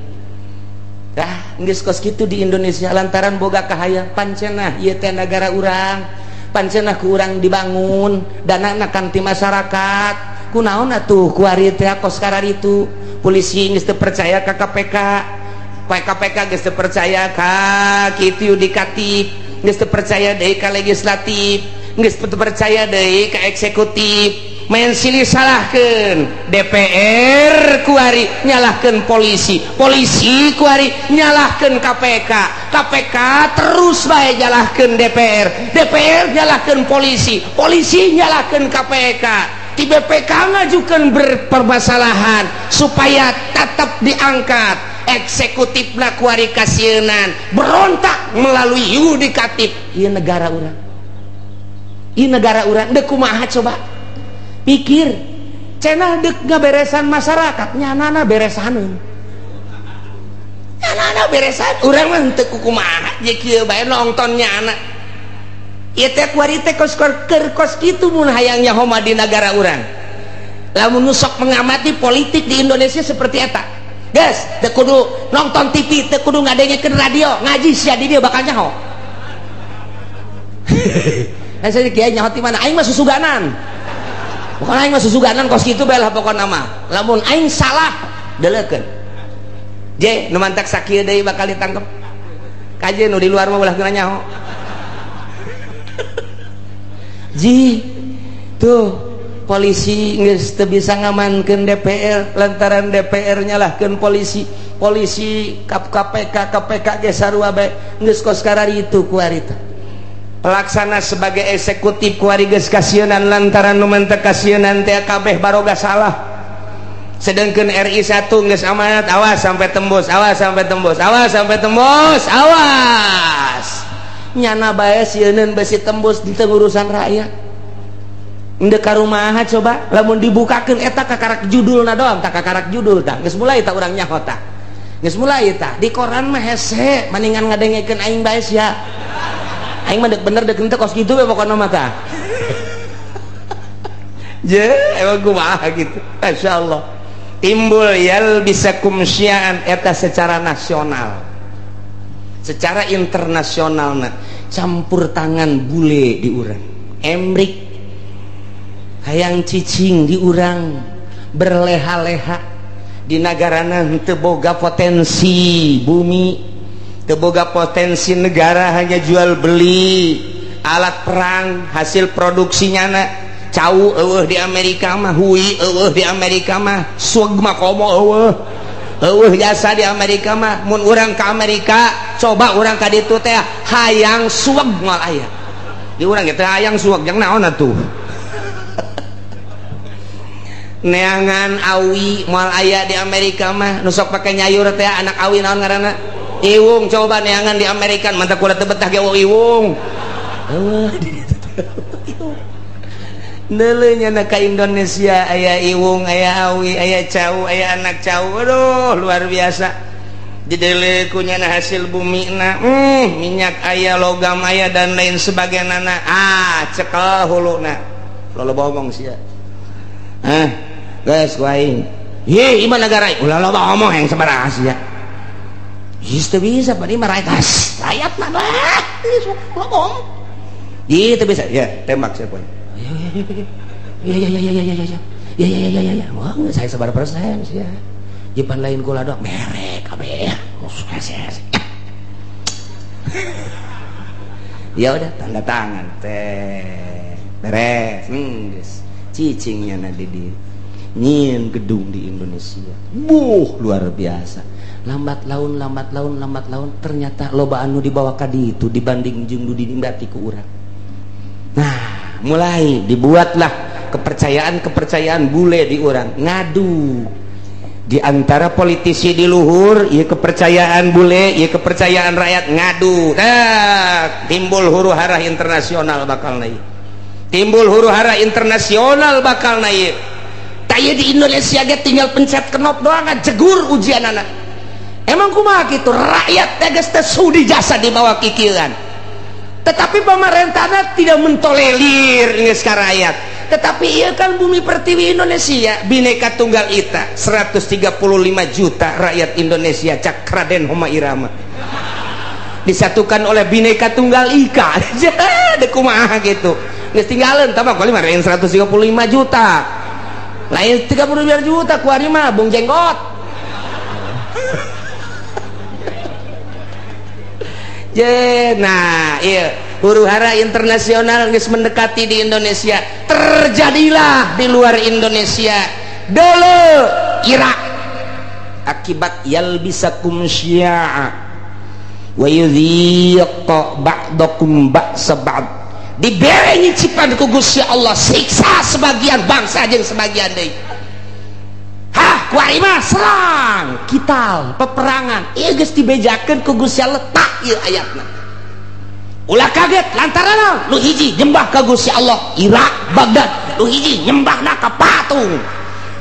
dah geus kos kitu di Indonesia lantaran boga kahayang pancenah ieu teh negara urang pancenah ku urang dibangun danana kan ti masyarakat kunaon atuh kuari teh kos kararitu polisi geus teu percaya ka KPK KPK geus teu percaya ka kitu yudikatif geus teu percaya deui ka legislatif geus teu percaya deui ka eksekutif main silih salahkeun DPR kuari nyalahkeun polisi polisi kuari nyalahkeun KPK KPK terus bae nyalahkeun DPR DPR nyalahkeun polisi polisi nyalahkeun KPK ti BPK ngajukeun berpermasalahan supaya tetap diangkat eksekutifna kuari kasienan berontak melalui yudikatif ieu negara urang ieu negara urang deuk kumaha coba pikir cenah dek ngaberesan masyarakat nyanana beresaneun nyanana beresan urang mah teu kumaha je kieu bae nongton nyana ieu teh kuari teh kos kitu mun hayang nyaho di negara urang lamun nu sok mengamati politik di Indonesia seperti eta geus teu kudu nonton TV teu kudu ngadengekeun radio ngaji sia di dieu bakal nyaho nah saya kieu nyaho ti mana aing mah susuganan bukan aing mah susuganan kos kitu bae lah pokona mah lamun aing salah deleukeun je nu mantak sakieu deui bakal ditangkep kaje nu di luar mah ulah geuna nyaho ji tuh polisi geus teu bisa ngamankeun DPR lantaran DPR nyalahkeun polisi polisi KPK ge sarua bae geus kos kararitu kuari teh pelaksana sebagai eksekutif kuari geus kasienan lantaran nu mentek kasienan teh kabeh baroga salah sedangkeun RI 1 geus amanat awas sampai tembus awas sampai tembus awas sampai tembus awas nyana bae sieun besi tembus di urusan rakyat endek ka rumaha coba lamun dibukakeun eta kakarak judulna doang tak kakarak judul tah geus mulai tah urang nyaho tah geus mulai tah di koran mah hese mendingan ngadengekeun aing bae sia aing mah bener dek ente kos kitu we pokona mah tah je emang kumaha gitu masyaallah timbul yal bisa kumsyian eta secara nasional secara internasional nah campur tangan bule di urang emrik hayang cicing di urang berleha-leha di nagarana teu boga potensi bumi teu boga potensi negara hanya jual beli alat perang hasil produksinya na cau eueuh di Amerika mah hui eueuh di Amerika mah sueg mah komo eueuh jasa di Amerika mah mun urang ka Amerika coba urang ka ditu teh hayang sueg moal aya di urang teh hayang sueg jeung naon atuh neangan awi moal aya di Amerika mah nu sok pake nyayur teh anak awi naon ngaranna iwung coba neangan di Amerika mantap kuda tebetah ge iwung neuleunya na ka Indonesia aya iwung aya awi aya cau aya anak cau aduh luar biasa dideuleu ku nyana hasil bumi na minyak aya logam aya dan lain sebagainya cekel huluna lo ngomong sia guys ku aing ye iman negara ulah lo ngomong yang sabaraha sia Itu bisa, Pak. Ini meraikas rakyat mana? Ngomong. Itu bisa. Ya, tembak saya pun. Ya. Wah, saya sebar persen sih ya. Jipan lain kula dok merek kabeh. Ya udah tanda tangan teh beres geus cicingnya na di nyin gedung di Indonesia luar biasa. Lambat laun ternyata loba anu dibawa ka ditu dibanding jeung nu diningati ku urang. Nah mulai dibuatlah kepercayaan bule di urang ngadu di antara politisi di luhur, ieu kepercayaan bule, ieu kepercayaan rakyat ngadu. Timbul huru-hara internasional bakal naik. Timbul huru-hara internasional bakal naik. Taya di Indonesia ge tinggal pencet knop doang jegur ujian anak. Emang kumaha kitu? Rakyat teh geus teu sudi jasa di bawah kikieuan. Tetapi pemerintahnya tidak mentolerir geus ka rakyat. Tetapi iya kan bumi pertiwi Indonesia Bhinneka Tunggal Ika 135 juta rakyat Indonesia cak Raden Homa Irama disatukan oleh Bhinneka Tunggal Ika jadi kumaha gitu geus tinggalin tambah kali mah 135 juta lain 35 juta ku ari mah bung jenggot nah iya huru-hara internasional geus mendekati di Indonesia. Terjadilah di luar Indonesia dulu Irak akibat yalbisakum syi'a wa yudhiqa ba'dakum ba'sa ba'd dibere nyicipan ku Gusti Allah siksa sebagian bangsa jeung sebagian deui. Hah kuari mah serang kital peperangan ieu geus dibejakeun ku Gusti Allah tak ieu ayatna. Ulah kaget lantaran lu hiji nyembah ka Gusti Allah Irak Baghdad lu hiji nyembahna ka patung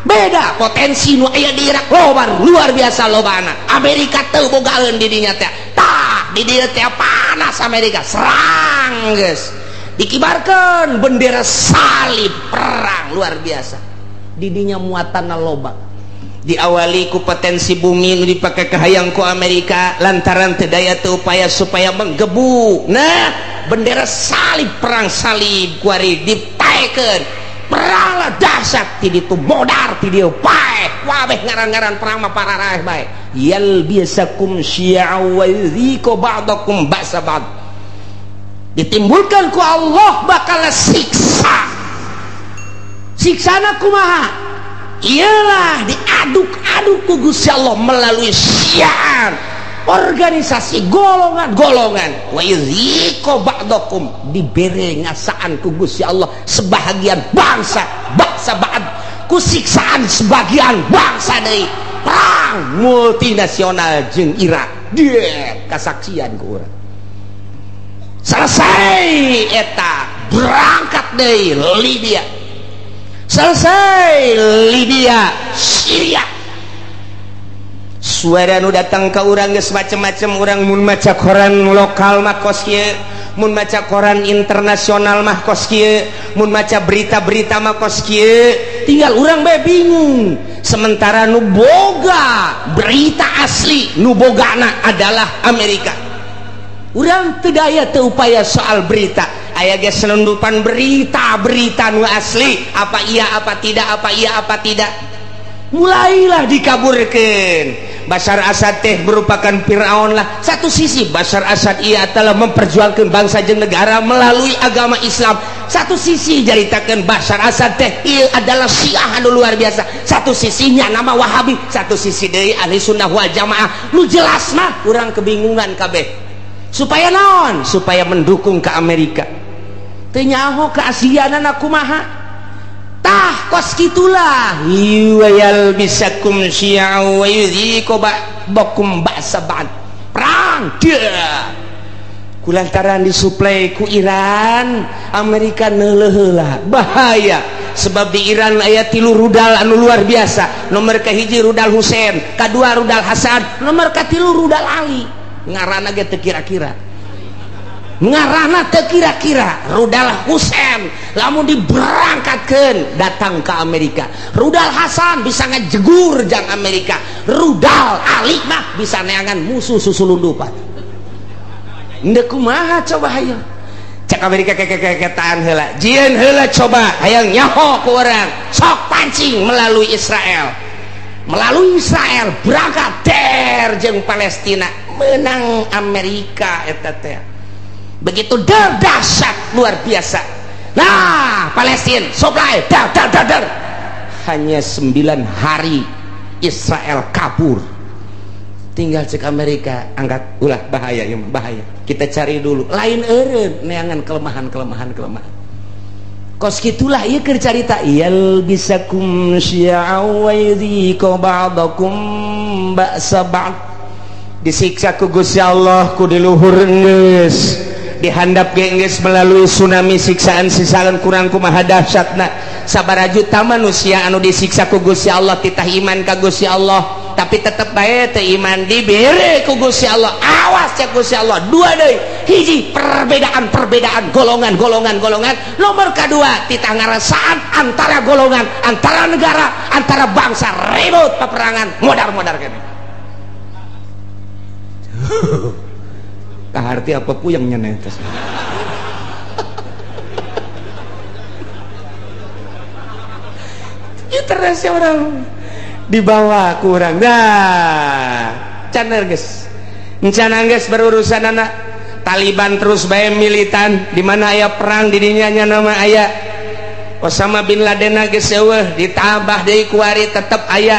beda potensi nu aya di Irak loba luar biasa lobana. Amerika teu bogaeun di dinya teh tah di dieu teh panas Amerika serang geus dikibarkeun bendera salib perang luar biasa di dinya muatanna loba. Diawali ku potensi bumi nu dipake kahayang ku Amerika lantaran teu daya teu upaya supaya menggebu. Nah bendera salib perang salib kuari dipaekeun perang lah dahsyat ti ditu modar ti dieu pae wabeh ngaran-ngaran perang mah pararah bae yalbisakum syi'a wa yudhiqa ba'dakum ba'sa ba'd ditimbulkan ku Allah bakal siksana kumaha ialah diaduk-aduk ku Gusti Allah melalui syiar organisasi golongan-golongan wa yudhiqa ba'dakum dibere ngasaan ku Gusti Allah sebahagian bangsa ba'd ku siksaan sebagian bangsa deui perang multinasional jeung Irak dia kasaksian ku urang selesai eta berangkat deui Libya selesai Libya Syria suara nu datang ke urang geus macam-macam urang mun maca koran lokal mah kos kieu mun maca koran internasional mah kos kieu mun maca berita-berita mah kos kieu tinggal urang bae bingung sementara nu boga berita asli nu bogana adalah Amerika urang teu daya teu upaya soal berita aya ge senundupan berita nu asli apa iya apa tidak mulailah dikaburkeun Bashar Assad teh merupakan Fir'aun lah satu sisi Bashar Assad ia telah memperjuangkan bangsa jeung negara melalui agama Islam satu sisi jaritakeun Bashar Assad teh ieu adalah Syiah anu luar biasa satu sisinya nama Wahabi satu sisi deui ahli sunnah wal jamaah nu jelas mah urang kebingungan kabeh supaya naon supaya mendukung ke Amerika teu nyaho keasianana kumaha tah kos kitulah yalbisakum syi'a wa yudhiqa ba'dakum ba'sa ba'd perang dia kulantaran disuplai ku Iran Amerika neuleuh heula bahaya sebab di Iran aya 3 rudal anu luar biasa nomor kahiji rudal Husein kadua rudal Hasan nomor katilu rudal Ali ngaranna ge teu kira-kira ngaranna teu kira-kira rudal Husein lamun diberangkatkeun datang ke Amerika rudal Hasan bisa ngajegur jang Amerika rudal Ali mah bisa neangan musuh susulundupan ndeu kumaha coba hayu cak Amerika keketaan heula jieun heula coba hayang nyaho ku urang sok pancing melalui Israel melalui Israel berangkat der jeung Palestina menang Amerika eta teh. Begitu dahsyat luar biasa. Nah, Palestina supply dar. Hanya 9 hari Israel kabur. Tinggal cek Amerika angkat ulah bahaya ya bahaya. Kita cari dulu lain eureun neangan kelemahan. Kos gitulah ieu keur carita yal bisakum syi'a wa yudhiqa ba'dakum ba'sa ba'd. Disiksa ku Gusti Allah ku diluhur geus, dihandap geus melalui tsunami siksaan kurang kumaha dahsyatna. Sabaraha juta manusia anu disiksa ku Gusti Allah titah iman ka Gusti Allah, tapi tetep bae teu iman dibere ku Gusti Allah. Awas ya Gusti Allah. Dua deui, hiji perbedaan golongan. Nomor kedua titah ngarasaan antara golongan, antara negara, antara bangsa, ribut peperangan modar kene. Kaharti apa puyeng nyeuneh teh. Terus orang dibawa kurang dah channel guys rencana guys berurusan anak Taliban terus bae militan di mana aya perang di dinya nama aya Osama bin Laden geus eueuh ditambah deui ku ari tetep aya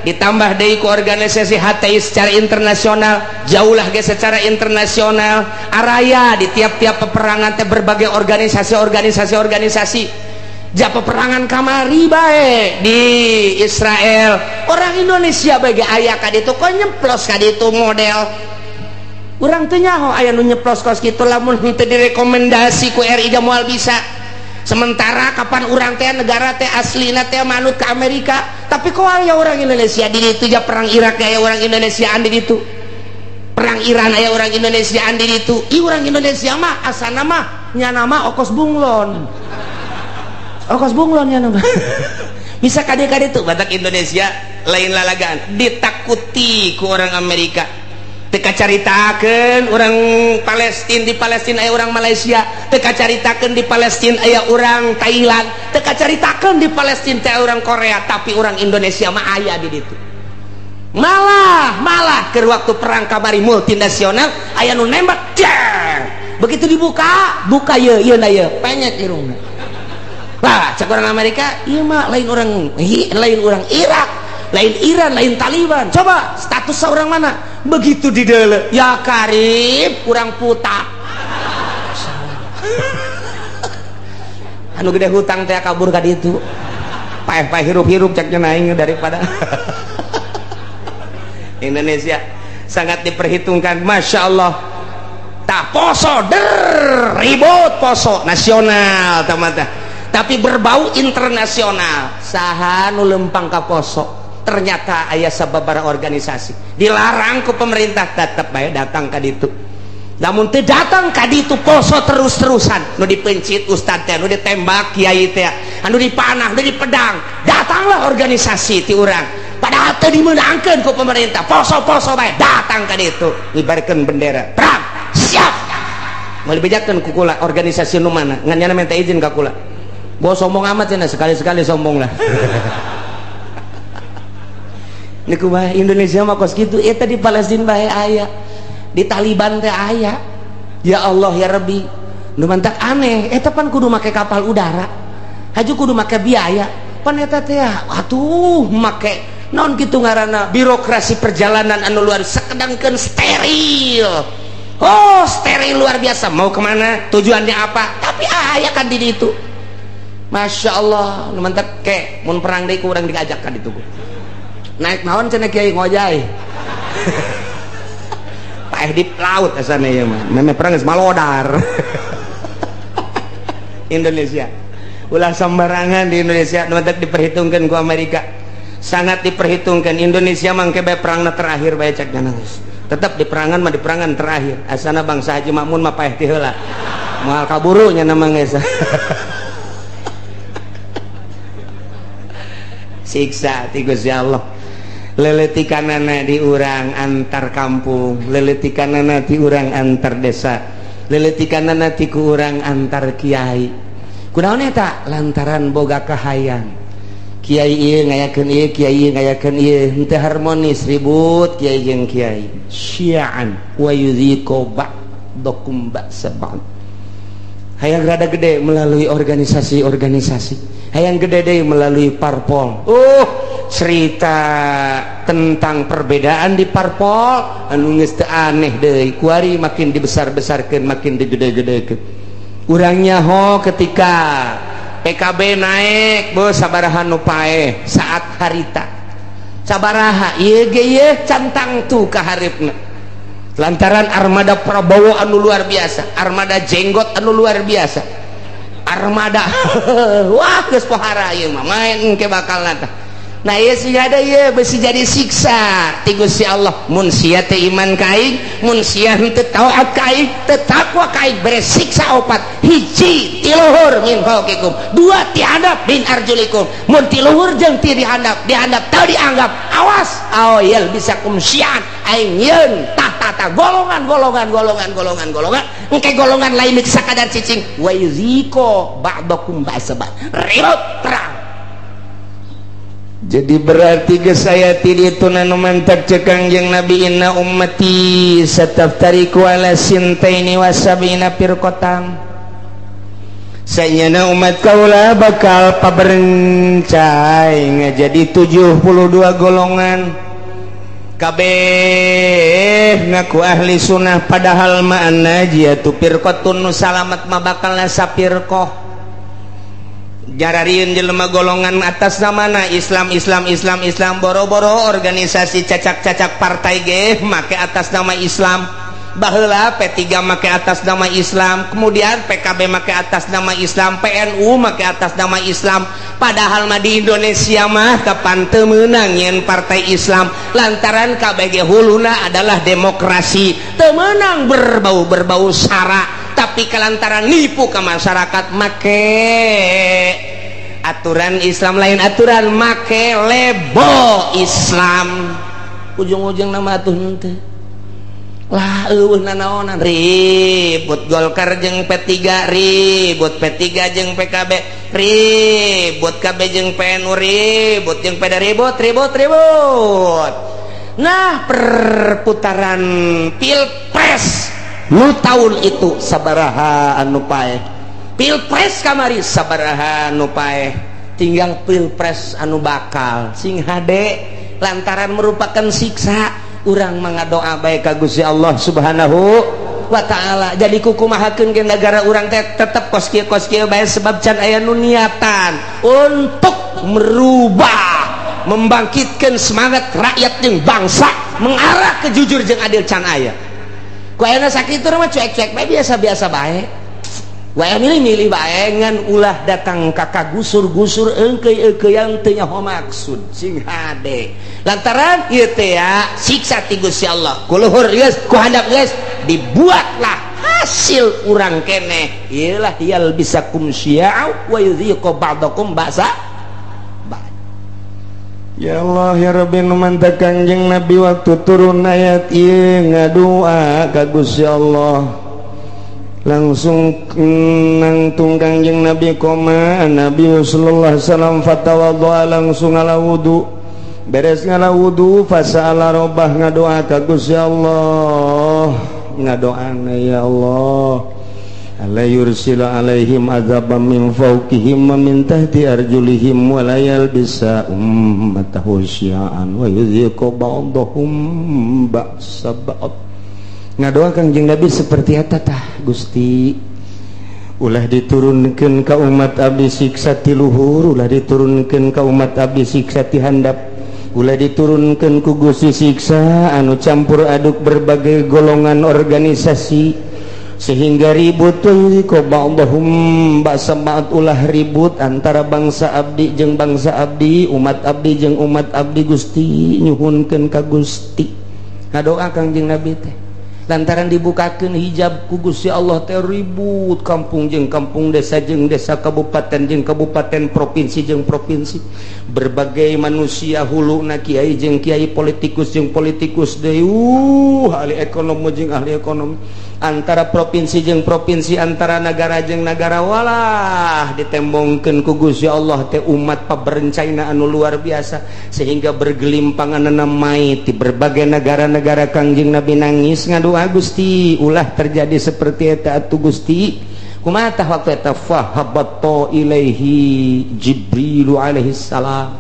ditambah deui ku organisasi HTI secara internasional jauh lah geus secara internasional araya di tiap-tiap peperangan teh berbagai organisasi ja peperangan kamari bae di Israel orang Indonesia bagi aya ka ditu kok nyeplos ka ditu model urang teu nyaho aya nu nyeplos kos kitu lamun teu direkomendasi ku RI da moal bisa. Sementara kapan urang teh negara teh aslina teh manut ke Amerika tapi kok aya orang Indonesia di ditu ja perang Irak aya orang Indonesiaan di ditu perang Iran aya orang Indonesiaan di ditu i urang Indonesia mah asana mah nya nama Okos Bunglon ya nama bisa kade-kade tuh batak Indonesia lain lalagaan ditakuti ku orang Amerika teka caritakeun orang Palestina di Palestina aya orang Malaysia teka caritakeun di Palestina aya orang Thailand teka caritakeun di Palestina teh orang Korea tapi orang Indonesia mah aya di ditu malah ke waktu perang kamari multinasional aya nu nembak begitu dibuka ieu penyet irungna. Lah, cek orang Amerika, iya mah lain orang Irak, lain Iran, lain Taliban. Coba status seorang mana? Begitu di dalam, ya karib, kurang putak. Anu gede hutang teh kabur ka ditu. Paeh hirup-hirup ceknya naing daripada Indonesia sangat diperhitungkan, masya Allah. Tak poso ribut poso nasional teman-teman. Tapi berbau internasional saha nu lempang ka poso ternyata aya sababaraha organisasi dilarang ku pemerintah tetep bae datang ka ditu namun teu datang ka ditu poso terus-terusan nu dipencit ustad teh nu ditembak kiai teh anu dipanah nu dipedang datanglah organisasi ti urang padahal teu dimeunangkeun ku pemerintah poso bae datang ka ditu ngibarkeun bendera perang siap mau dibejakeun ku kula organisasi nu mana ngan nyana minta izin ka kula. Bawa sombong amat cenah sekali-sekali sombong lah. Ini kumaha Indonesia mah kos kitu eta di Palestina bae aya. Di Taliban teh aya. Ya Allah ya Rabbi. Nu mantak aneh eta pan kudu make kapal udara. Haju kudu make biaya. Pan eta teh atuh make naon kitu ngaranna birokrasi perjalanan anu luar sakedangkeun steril. Oh, steril luar biasa. Mau kemana? Tujuannya apa? Tapi aya kan di ditu. Masya Allah, lu mantap kek, mun perang deui ku urang diajak ka ditu. Naik naon cenah kiai ngojay. Paeh di laut asana ieu mah. Meme perang geus malodar. Indonesia. Ulah sembarangan di Indonesia, nu mantap diperhitungkeun ku Amerika. Sangat diperhitungkan Indonesia mangke bae perangna terakhir bae cek geus. Tetep di perangan mah di perangan terakhir. Asana bangsa Haji Makmun mah paeh ti heula. Moal kaburu nya nama geus. Siksa ti Gusti Allah leletikanana di urang antar kampung leletikanana ti urang antar desa leletikanana ti ku urang antar kiai kunaon eta lantaran boga kahayang Kiai ieu ngayakeun ieu, kiai ngayakeun ieu, henteu harmonis, ribut kiai jeung kiai. Syi'an wa yudhiqu ba'dakum ba'sa ba'd. Hayang rada gede melalui organisasi-organisasi. Hayang gede deui melalui parpol. Cerita tentang perbedaan di parpol anu geus teu aneh deui. Kuari makin dibesar-besarkeun, makin digede-gedekeun. Urang nyaho ketika PKB naik sabaraha nu paeh saat harita sabaraha ieu ge ieu cantang tu ka haripna lantaran armada Prabowo anu luar biasa, armada jenggot anu luar biasa, armada wah geus pohara ieu mah main engke bakal nata. Nah ieu sigada ieu beusi jadi siksa ti Gusti Allah. Mun sia teu iman ka aing, mun sia henteu taat ka aing, teu takwa ka aing, bere siksa opat. Hiji ti luhur min fauqikum, dua ti handap min arjulikum. Mun ti luhur jeung ti dihandap teu dianggap, awas aoyel bisa kumsian aing yeun tah golongan engke golongan lain sakadar cicing wa yuziko ba'dakum ba'sa ba'd, ribut perang. Jadi berarti geus aya ti ditu nu mantap cekang jeung Nabi inna ummati sataftariqu ala sintaini wa sab'ina firqatan. Sayeuna umat kaula bakal paberencai ngajadi 72 golongan. Kabeh ngaku ahli sunnah padahal ma annajiyatu firqatun nu salamat mah bakalna sapirqah. Jararieun jelema golongan atas namana Islam boro-boro organisasi cacak-cacak partai ge make atas nama Islam. Baheula P3 make atas nama Islam, kemudian PKB make atas nama Islam, PNU make atas nama Islam. Padahal mah di Indonesia mah kapan teu meunang nyen partai Islam lantaran kabeh ge huluna adalah demokrasi. Teu meunang berbau sara, tapi kelantaran nipu ke masyarakat make aturan Islam lain aturan, make lebo Islam. Ujung-ujung nama atuh henteu lah eueuh nanaonan ribut Golkar jeung P3, ribut P3 jeung PKB, ribut KB jeung PNU, ribut jeung PDI, ribut. Nah perputaran pilpres lu tahun itu sabaraha anu paeh, pilpres kamari sabaraha anu paeh, tinggal pilpres anu bakal sing hade lantaran merupakan siksa. Urang mangadoa bae ka Gusti Allah Subhanahu wa taala. Jadi kukumahakeun ke negara urang teh tetep kos kieu bae sebab can aya nu niatan untuk merubah, membangkitkan semangat rakyat jeung bangsa mengarah ke jujur jeung adil can aya. Ku ayeuna sakitu mah cuek-cuek bae biasa-biasa bae. Wae milih-milih bae ngan ulah datang ka gusur-gusur eungkeuy-eungkeuyan teu nyaho maksud sing hade. Lantaran ieu teh ya siksa ti Gusti Allah. Ku luhur geus, ku handap geus, dibuatlah hasil urang keneh. Iyalah yal bisakum syi'a wa yudhiqu ba'dakum ba'sa ba'd. Ya Allah ya Rabbi nu mantap Kangjeng Nabi waktu turun ayat ieu ngadoa ka Gusti Allah. Langsung nangtung Kangjeng Nabi koma Nabi sallallahu alaihi wasallam fatawaddoa langsung ala wudu, beres ngala wudu fasala robah ngadoa ka Gusti Allah, ngadoana ya Allah alla yursila alaihim azabam min fawqihim wa min tahti arjulihim wa la yalbisa ummatahu syi'an wa yudhiqu ba'dahum ba'sa ba'd. Ngadoa Kangjeng Nabi seperti eta tah Gusti, ulah diturunkeun ka umat abdi siksa ti luhur, ulah diturunkeun ka umat abdi siksa ti handap, ulah diturunkeun ku Gusti siksa anu campur aduk berbagai golongan organisasi sehingga ribut ko ba'dahum ba'sa ba'd, ulah ribut antara bangsa abdi jeung bangsa abdi, umat abdi jeung umat abdi. Gusti nyuhunkeun ka Gusti. Ngadoa Kangjeng Nabi teh lantaran dibukakeun hijab ku Gusti Allah teh ribut kampung jeung kampung, desa jeung desa, kabupaten jeung kabupaten, provinsi jeung provinsi, berbagai manusia huluna kiai jeung kiai, politikus jeung politikus deui, ahli ekonomi jeung ahli ekonomi, antara provinsi jeung provinsi, antara negara jeung negara, walah ditembongkeun ku Gusti Allah teh umat paberencana anu luar biasa sehingga bergelimpangan mait di berbagai negara-negara. Kangjeng Nabi nangis ngadua, Gusti ulah terjadi seperti eta atuh Gusti. Kumaha tah waktu eta? Fahabatta ilaihi Jibril alaihi salam.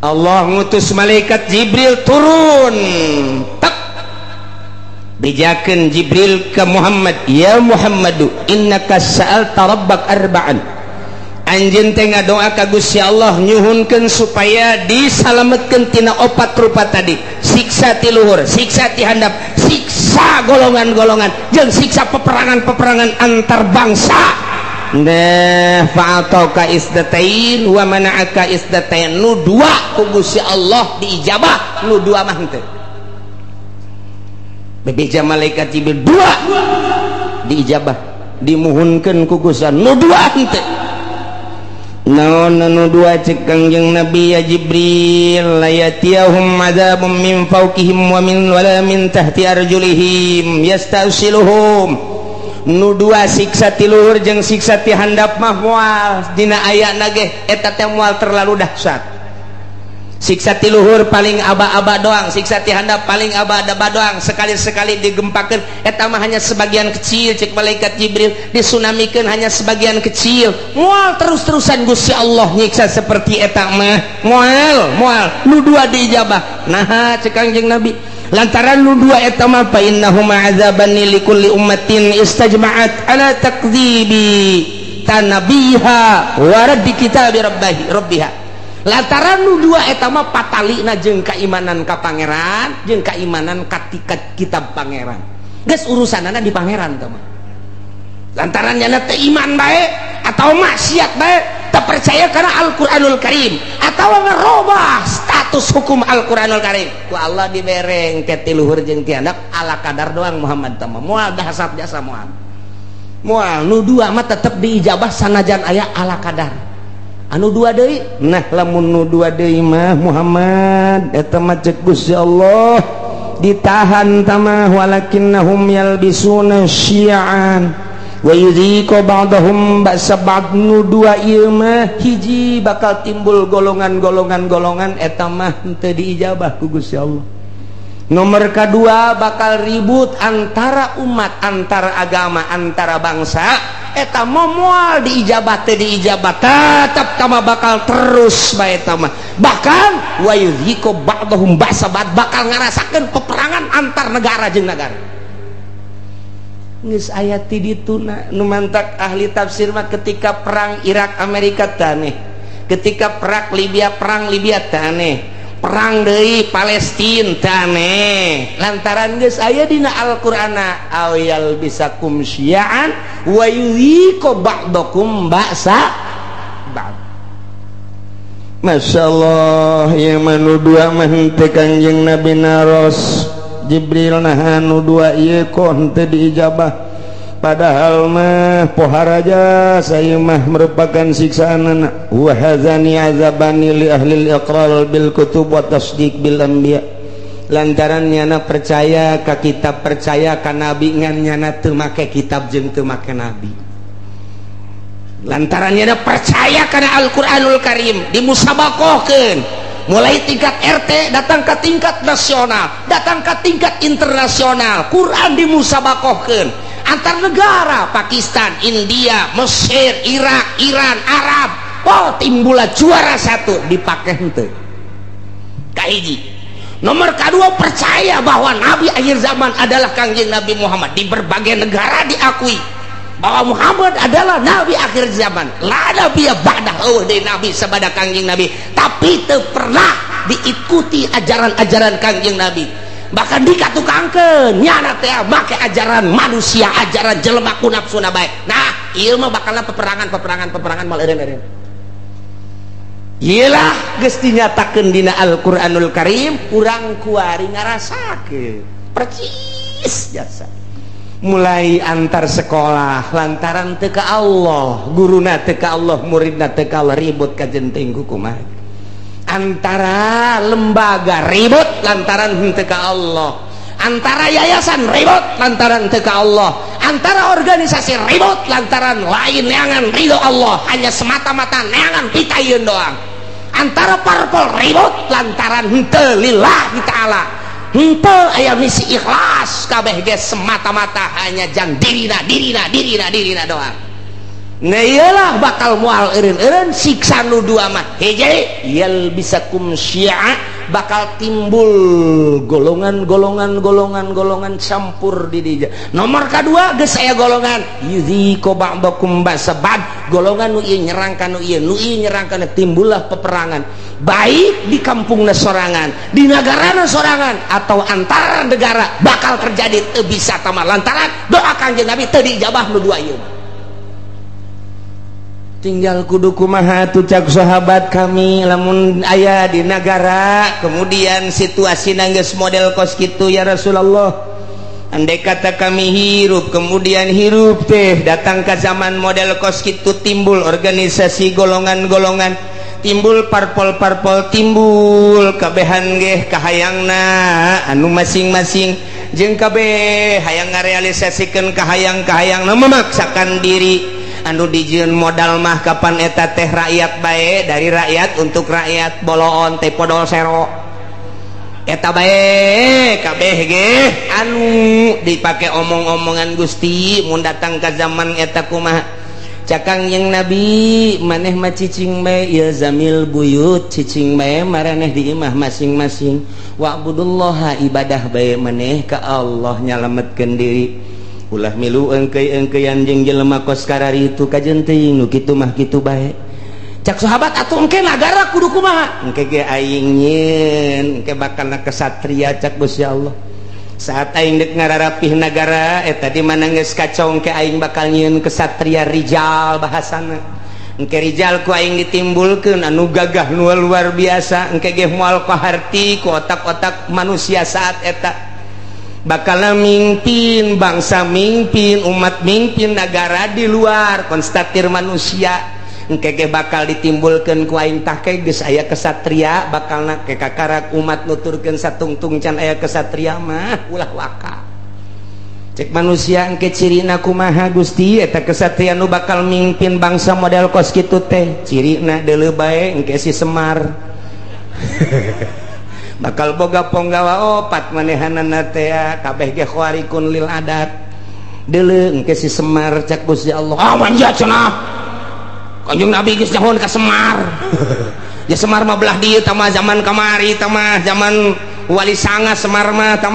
Allah ngutus malaikat Jibril turun, tak bijakeun Jibril ke Muhammad, ya Muhammadu innaka sa'alta rabbak arba'an, anjeun teh ngadoa ka Gusti Allah nyuhunkeun supaya disalametkeun tina 4 rupa tadi, siksa ti luhur, siksa ti handap, siksa golongan-golongan, jeung siksa peperangan-peperangan antar bangsa. Nah fa'atauka isdatain wa mana'aka isdatain, nu dua ku Gusti Allah diijabah, nu dua mah henteu. Bebeja malaikat Jibril dua diijabah, dimuhunkeun ku Gusti Allah, nu dua henteu. Naon nu dua cek Kangjeng Nabi, ya Jibril la yatiyahum adzabum min fawqihim wa min tahti arjulihim yastasiluhum. Nu dua siksa ti luhur jeung siksa ti handap mah moal dina ayana ge eta teh moal terlalu dahsyat. Siksa ti luhur paling aba-aba doang, siksa ti handap paling aba-aba doang, sekali-sekali digempakeun eta mah hanya sebagian kecil cek malaikat Jibril, disunamikeun hanya sebagian kecil. Moal terus-terusan Gusti Allah nyiksa seperti eta mah moal nu dua diijabah. Nah cek Kangjeng Nabi, lantaran nu dua eta mah fa innahuma azaban likulli ummatin istajma'at ala takdzibi tanabiha wa raddi kitabi rabbiha. Lantaran nu dua eta mah patalina jeung kaimanan ka pangeran jeung kaimanan ka kitab pangeran. Geus urusanana di pangeran teh mah. Lantaran nya teh iman bae atau maksiat bae, teu percaya kana Al-Qur'anul Karim atawa ngarobah status hukum Al-Qur'anul Karim. Ku Allah dibereng teh ti luhur jeung ti handap ala kadar doang Muhammad teh mah. Moal dahsyat jasa moal. Moal nu dua mah tetep diijabah sanajan aya ala kadar. Anu dua deui, nah lamun nu dua deui mah Muhammad eta mah cek Gusti Allah ditahan tamah, walakinnahum yalbisuna syi'an wa yudhiqu ba'dahum ba'sa ba'd. Nu dua ieu mah hiji bakal timbul golongan-golongan eta mah teu diijabah ku Gusti Allah. Nomor kedua bakal ribut antara umat, antara agama, antara bangsa, eta moal diijabah teu diijabah tetep tama bakal terus bae eta mah. Bahkan wa yudhiqu ba'dahum ba'sa ba'd, bakal ngarasakeun peperangan antar negara jeung negara. Geus aya ti dituna nu mantak ahli tafsir mah ketika perang Irak Amerika taneh, ketika perang Libya taneh, perang deui Palestina taneh, lantaran geus aya dina Al-Qur'ana awyal bisakum syi'an wa yudhiqu ba'dakum ba'sa ba'd. Masyaallah ya manu dua mah teh Kangjeng Nabi naros Jibril nah nu dua ieu kok henteu diijabah, padahal mah poharaja saya mah merupakan siksaan. Wa hadzani azabani li ahli al-iqrar bil kutub wa tasdiq bil anbiya, lantaran nyana percaya ka kitab, percaya ka nabi, ngan nyana teu make kitab jeung teu make nabi. Lantaran nyana percaya kana Al-Qur'anul Karim dimusabaqahkeun mulai tingkat RT datang ke tingkat nasional, datang ke tingkat internasional. Quran dimusabaqahkeun antar negara, Pakistan, India, Mesir, Irak, Iran, Arab. Oh timbullah juara satu dipakai henteu. Kahiji. Nomor kedua percaya bahwa Nabi akhir zaman adalah Kangjeng Nabi Muhammad. Di berbagai negara diakui bahwa Muhammad adalah Nabi akhir zaman. La nabiyya ba'dahu, dari Nabi sabada Kangjeng Nabi, tapi teu pernah diikuti ajaran-ajaran Kangjeng Nabi. Bahkan dikatukangkeun nyana teh make ajaran manusia, ajaran jelema ku nafsuna bae. Nah ieu mah bakalna peperangan mal eureun-eureun. Iyalah geus dinyatakeun dina Al-Qur'anul Karim, urang kuari ngarasakeun percis jasa. Mulai antar sekolah lantaran teu ka Allah, guruna teu ka Allah, muridna teu ka Allah, ribut ka jenting kumaha. Antara lembaga ribut lantaran henteu ka Allah, antara yayasan ribut lantaran teka Allah, antara organisasi ribut lantaran lain neangan ridho Allah, hanya semata-mata neangan pitayeun doang, antara parpol ribut lantaran henteu lillahi ta'ala, henteu aya misi ikhlas, kabeh ge semata-mata hanya jang dirina doang. Nah iyalah bakal mual eureun siksa nu dua mah. Hiji yal bisakum syi'a, bakal timbul golongan campur di dieu. Nomor kedua geus aya golongan yudhiqu ba'dakum ba'sabad, golongan nu ieu nyerang ka nu ieu nyerang kana, timbullah peperangan baik di kampungna sorangan, di nagarana sorangan, atau antara negara bakal terjadi teu bisa tamah lantaran doa Kangjeng Nabi teu diijabah nu dua ieu. Tinggal kudu kumaha tuh cak sahabat kami lamun aya di negara kemudian situasi nanggeus model kos kitu ya Rasulullah, andai kata kami hirup kemudian hirup teh datang ke zaman model kos kitu, timbul organisasi golongan-golongan, timbul parpol-parpol, timbul kabehan ge kahayangna anu masing-masing, jeung kabeh hayang ngarealisasikeun kahayang-kahayangna memaksakan diri. Anu dijieun modal mah kapan eta teh rakyat bae, dari rakyat untuk rakyat, boloon teh podol sero eta bae kabeh ge anu dipake omong-omongan Gusti mun datang ka zaman eta kumaha. Cakang yang Nabi maneh mah cicing bae ya zamil buyut, cicing bae maraneh di imah masing-masing, wa'budullaha ibadah bae maneh ka Allah nyalametkeun diri. Ulah milu engkeuy-engkeuyan jeung jelema kos karari itu kajen teuing nu kitu mah kitu bae. Cak sahabat atuh engke nagara kudu kumaha? Engke ge aing nyieun, engke bakalna kesatria cak Gusti Allah. Saat aing deuk ngararapih nagara eta di mana geus kacau engke aing bakal nyieun kesatria rijal bahasana. Engke rijal ku aing ditimbulkeun anu gagah nu luar biasa, engke ge moal kaharti ku otak-otak manusia saat eta. Bakal mimpin bangsa, mimpin umat, mimpin negara di luar konstatir manusia. Engke ge bakal ditimbulkeun ku aing tah ke geus aya kesatria, bakalna ke kakarak umat nuturkeun satungtung can aya kesatria mah ulah waka. Cek manusia engke cirina kumaha Gusti eta kesatria nu bakal mimpin bangsa model kos kitu teh, cirina deuleu bae engke si Semar. Bakal boga ponggawa opat manehanana teh kabeh ge khawarikun lil adat, deuleu engke si Semar cak Gusti Allah. Ah manja cenah Kanjeng Nabi geus nyahon ka Semar. Ya Semar mah belah dieu tah zaman kamari tah zaman Wali Sanga Semar mah tah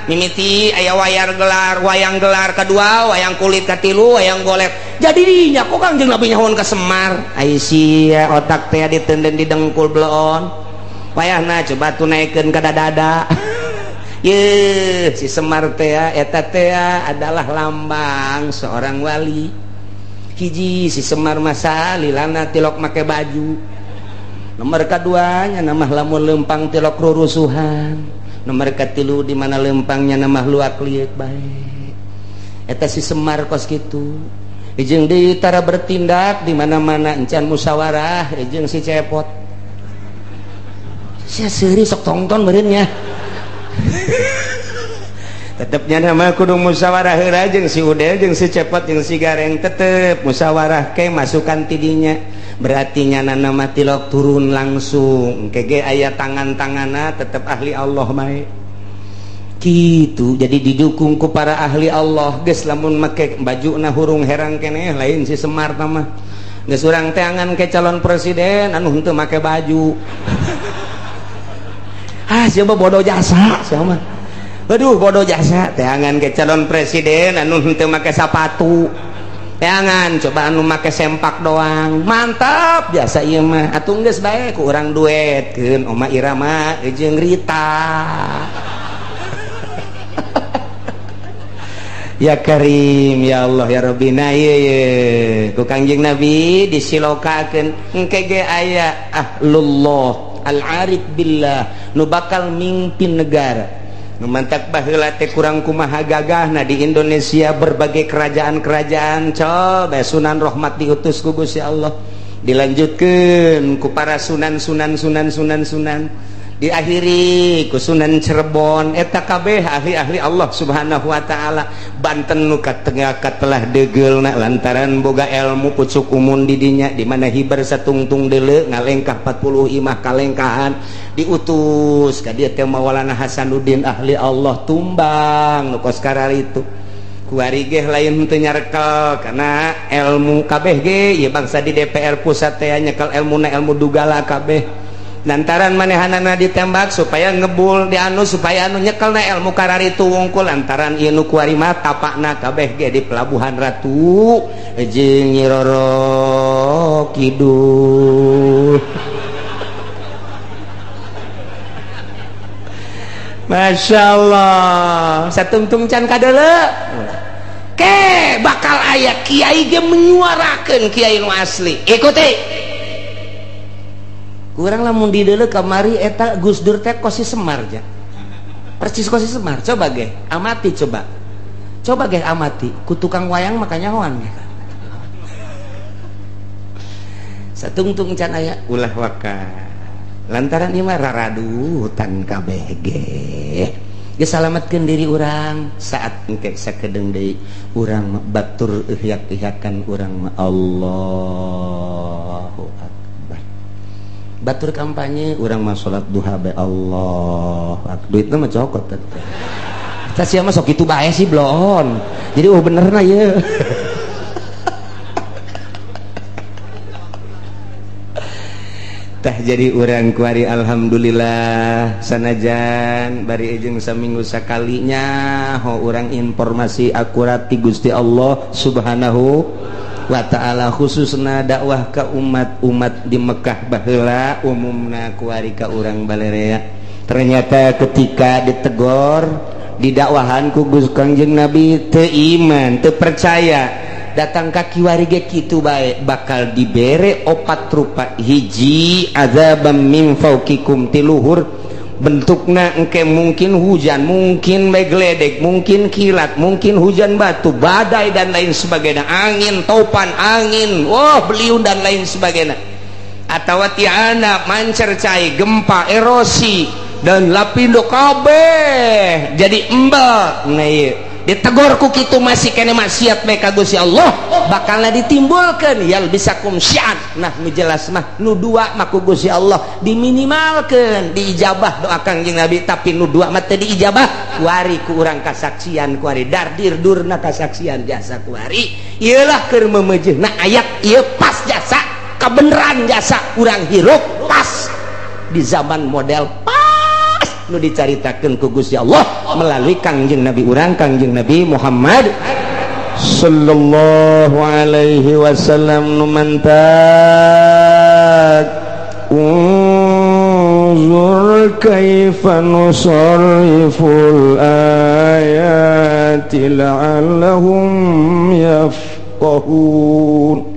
mimiti aya wayang gelar kedua, wayang kulit katilu, wayang golek. Jadi dinya kok Kanjeng Nabi nyahon ka Semar. Ai sia otak teh diteunden di dengkul bleon. Wayahna coba tunaikeun ka dada. Ye si Semar teh eta teh adalah lambang seorang wali. Hiji si Semar masa lilana tilok make baju. Nomor kaduanya nama lamun lempang tilok rurusuhan. Nomor katilu di mana lempangnya nama luak liek bae. Eta si Semar kos kitu. Jeung deui tara bertindak di mana-mana encan musyawarah jeung si cepot. Sia seuri sok tonton beureunnya. Tetepnya nama kudu musyawarah heula jeung si Udel jeung si Cepot jeung si Gareng, tetep musyawarah ke masukan tidinya. Berarti nyana nama tilok turun langsung kege aya tangan-tanganna tetep ahli Allah bae. Kitu jadi didukung ku para ahli Allah. Geus lamun make bajuna hurung herang keneh lain si Semar tah mah. Geus urang teh angan ke calon presiden anu henteu make baju. Ah siapa bodoh jasa siapa? Aduh bodoh jasa teangan ke calon presiden anu henteu make sepatu, teangan coba anu make sempak doang mantap biasa ieu mah atuh geus bae ku urang duetkeun Oma Irama jeung Rita. Ya Karim ya Allah ya Rabbina ieu ku Kangjeng Nabi disilokakeun engke ge aya ahlullah al-arif billah nu bakal mimpin negara nu mantak baheula teh kurang kumaha gagahna di Indonesia berbagai kerajaan-kerajaan coba Sunan Rahmat diutus ku Gusti Allah dilanjutkeun ku para sunan diakhiri ku Sunan Cirebon eta kabeh ahli-ahli Allah Subhanahu wa taala. Banten nu katengah telah degeulna lantaran boga ilmu pucuk umun di dinya di mana hibar satungtung deuleu ngalengkah 40 imah kalengkahan diutus ka dieu teh Maulana Hasanuddin ahli Allah tumbang nu kos kararitu kuari ge lain teu nyarekel kana ilmu kabeh ge ieu bangsa di DPR pusat teh nyekel ilmuna ilmu dugala kabeh. Lantaran manehanana ditembak supaya ngebul di anu supaya anu nyekelna ilmu kararitu wungkul lantaran ieu nu kuari mah tapakna kabeh ge di Pelabuhan Ratu jeung Nyi Roro Kidul. Masya Allah satungtung can kadeuleu ke bakal aya kiai ge menyuarakeun kiai nu asli ikuti. Kurang lamun di deuleu kamari eta Gus Dur teh Kosi Semar ja. Percis Kosi Semar. Coba ge amati coba. Coba ge amati ku tukang wayang makanya nyahoan ge. Satungtung can aya ulah waka. Lantaran ieu mah raradutan kabeh ge. Ge salametkeun diri urang saat engke sakedeung deui urang batur ihyak-ihyakan urang mah Allahu Akbar. Batur kampanye urang mah salat duha be Allah duitna mah cokot teh tah sia mah sok kitu bae sih blon jadi benerna ieu tah jadi urang kuari alhamdulillah sanajan bari jeung saminggu sakalinya ho urang informasi akurat ti Gusti Allah Subhanahu wa ta'ala khususna dakwah ka umat di Mekah baheula umumna kuari ka urang balerea. Ternyata ketika ditegor didakwahan ku Gus Kangjeng Nabi teu iman teu percaya datang ka kiwari ge kitu bae bakal dibere opat rupa hiji azabam min fauqikum tiluhur bentukna engke mungkin hujan mungkin megledek mungkin kilat mungkin hujan batu badai dan lain sebagainya angin topan angin beliun dan lain sebagainya atau tiana mancercai gempa erosi dan lapindo kabeh jadi embal nah ieu ditegur ku kitu masih kene maksiat mereka Gusti Allah bakalna ditimbulkeun yal bisakum syi'an nah nu jelas mah nu dua mah ku Gusti Allah diminimalkeun diijabah doa Kangjeng Nabi tapi nu dua mah teu diijabah kuari ku urang kasaksian kuari dardir durna kasaksian jasa kuari ieulah keur memeujeuna ayat ieu pas jasa kabeneran jasa urang hirup pas di zaman model nu dicaritakeun ku Gusti Allah melalui Kangjeng Nabi urang Kangjeng Nabi Muhammad sallallahu alaihi wasallam nu mantat unzur kaifa nusarriful ayati la'allahum yafqahun.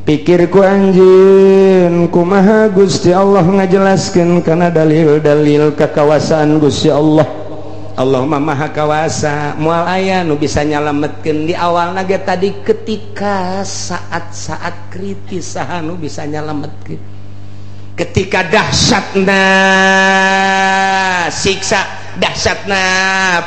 Pikir ku anjeun kumaha Gusti Allah ngajelaskeun kana dalil-dalil kakawasan Gusti Allah. Allah mah maha kawasa moal aya nu bisa nyalametkeun di awalna ge tadi ketika saat-saat kritis saha nu bisa nyalametkeun ketika dahsyatna siksa dahsyatna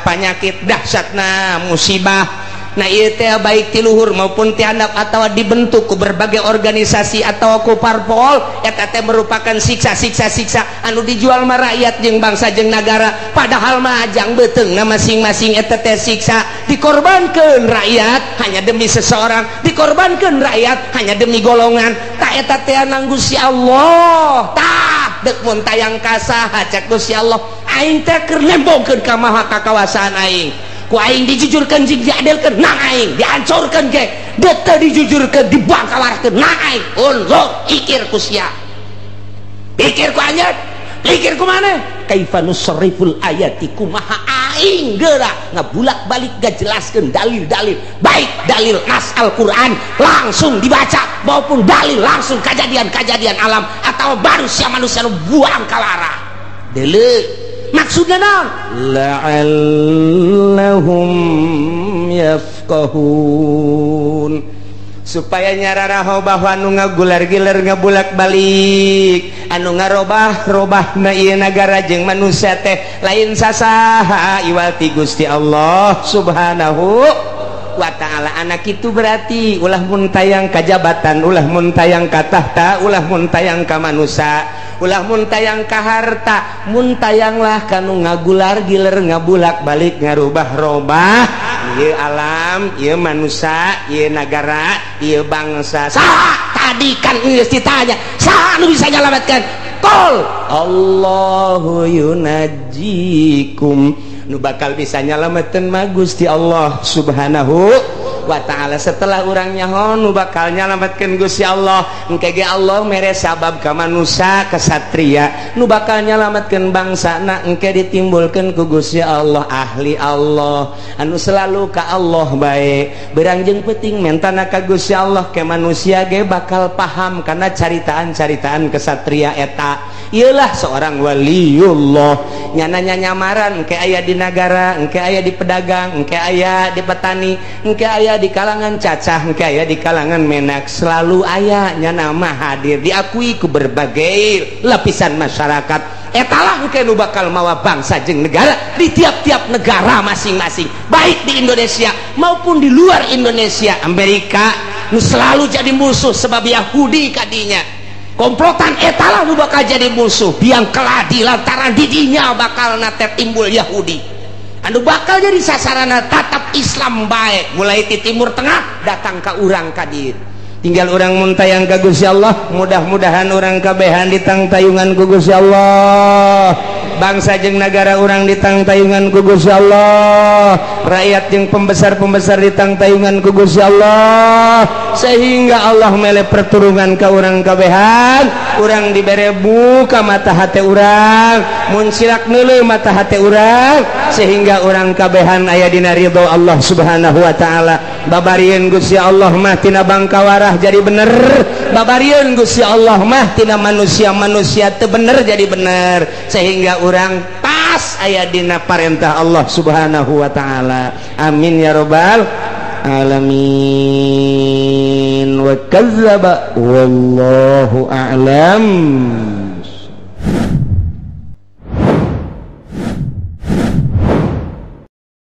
penyakit dahsyatna musibah. Nah ieu teh baik ti luhur maupun ti handap atawa dibentuk ku berbagai organisasi atawa ku parpol eta teh merupakan siksa-siksa anu dijual mah rakyat jeung bangsa jeung nagara padahal mah ajang beuteungna masing-masing eta teh siksa dikorbankeun rakyat hanya demi seseorang dikorbankeun rakyat hanya demi golongan tak eta teh nang Gusti Allah tah deuk mun tayang ka saha cek Gusti Allah aing teh keur nembongkeun ka maha kakawasaan aing ku aing dijujurkeun jeung diadelkeun nang aing dihancurkeun ge deuk teu dijujurkeun dibangkalarkeun nang aing ulur ikir ku sia pikir ku anjeun pikir ku maneh kaifa nusarriful ayati kumaha aing geura ngabulak-balik ngajelaskeun dalil-dalil baik dalil nas Al-Qur'an langsung dibaca maupun dalil langsung kejadian-kejadian alam atau manusia nu buang kalara deuleu maksudna naon la'allahum yafqahun supaya nyararaho bahwa anu ngagular-giler ngabulak-balik anu ngarobah-robah na ieu nagara jeung manusia teh lain sasaha iwal ti Gusti Allah Subhanahu wa ta'ala. Anak itu berarti ulah mun tayang kajabatan, ulah mun tayang ka tahta, ulah mun tayang ka manusia, ulah mun tayang ka harta, mun tayanglah kanu ngagular-giler ngabulak-balik ngarubah-robah ieu alam, ieu manusia, ieu negara, ieu bangsa. Saha tadi kan geus ditanya, saha anu bisa nyalametkeun? Qul Allahu yunajjikum. Nu bakal bisa nyalametkeun mah Gusti Allah Subhanahu wa ta'ala. Setelah urang nyaho nu bakal nyalametkeun Gusti Allah, engke ge Allah mere sabab ka manusia ka satria, nu bakal nyalametkeun bangsana engke ditimbulkeun ku Gusti Allah, ahli Allah anu selalu ka Allah bae. Beurang jeung peuting mentana ka Gusti Allah ke manusia ge bakal paham kana caritaan-caritaan kesatria eta. Iyalah seorang waliullah, nyananya nyamaran engke aya di nagara, engke aya di pedagang, engke aya di petani, engke aya di kalangan cacah, engke aya di kalangan menak, selalu aya nyana mah hadir diakui ku berbagai lapisan masyarakat. Etalah engke nu bakal mawa bangsa jeung negara di tiap-tiap negara masing-masing, baik di Indonesia maupun di luar Indonesia. Amerika nu selalu jadi musuh sebab Yahudi kadinya, komplotan etalah nu bakal jadi musuh biang keladi lantaran didinya bakal nate timbul Yahudi anu bakal jadi sasarana tatap Islam baik mulai di timur tengah datang ke urang kadir. Tinggal orang muntayang ka Gusti Allah, mudah-mudahan orang kabehan ditangtayungan ku Gusti Allah, bangsa jeung negara orang ditangtayungan ku Gusti Allah, rakyat jeung pembesar-pembesar ditangtayungan ku Gusti Allah, sehingga Allah mele perturungan ka urang kabehan, urang dibere buka mata hate urang, mun silak neuleuh mata hate urang, sehingga urang kabehan aya dina ridho Allah Subhanahu wa ta'ala. Babarieun Gusti Allah mah tina bangkawarah jadi bener, babarieun Gusti Allah mah tina manusia-manusia teu bener jadi bener, sehingga urang pas aya dina parentah Allah Subhanahu wa ta'ala. Amin ya rabbal alamin. Wa kadzdzaba wallahu a'lam.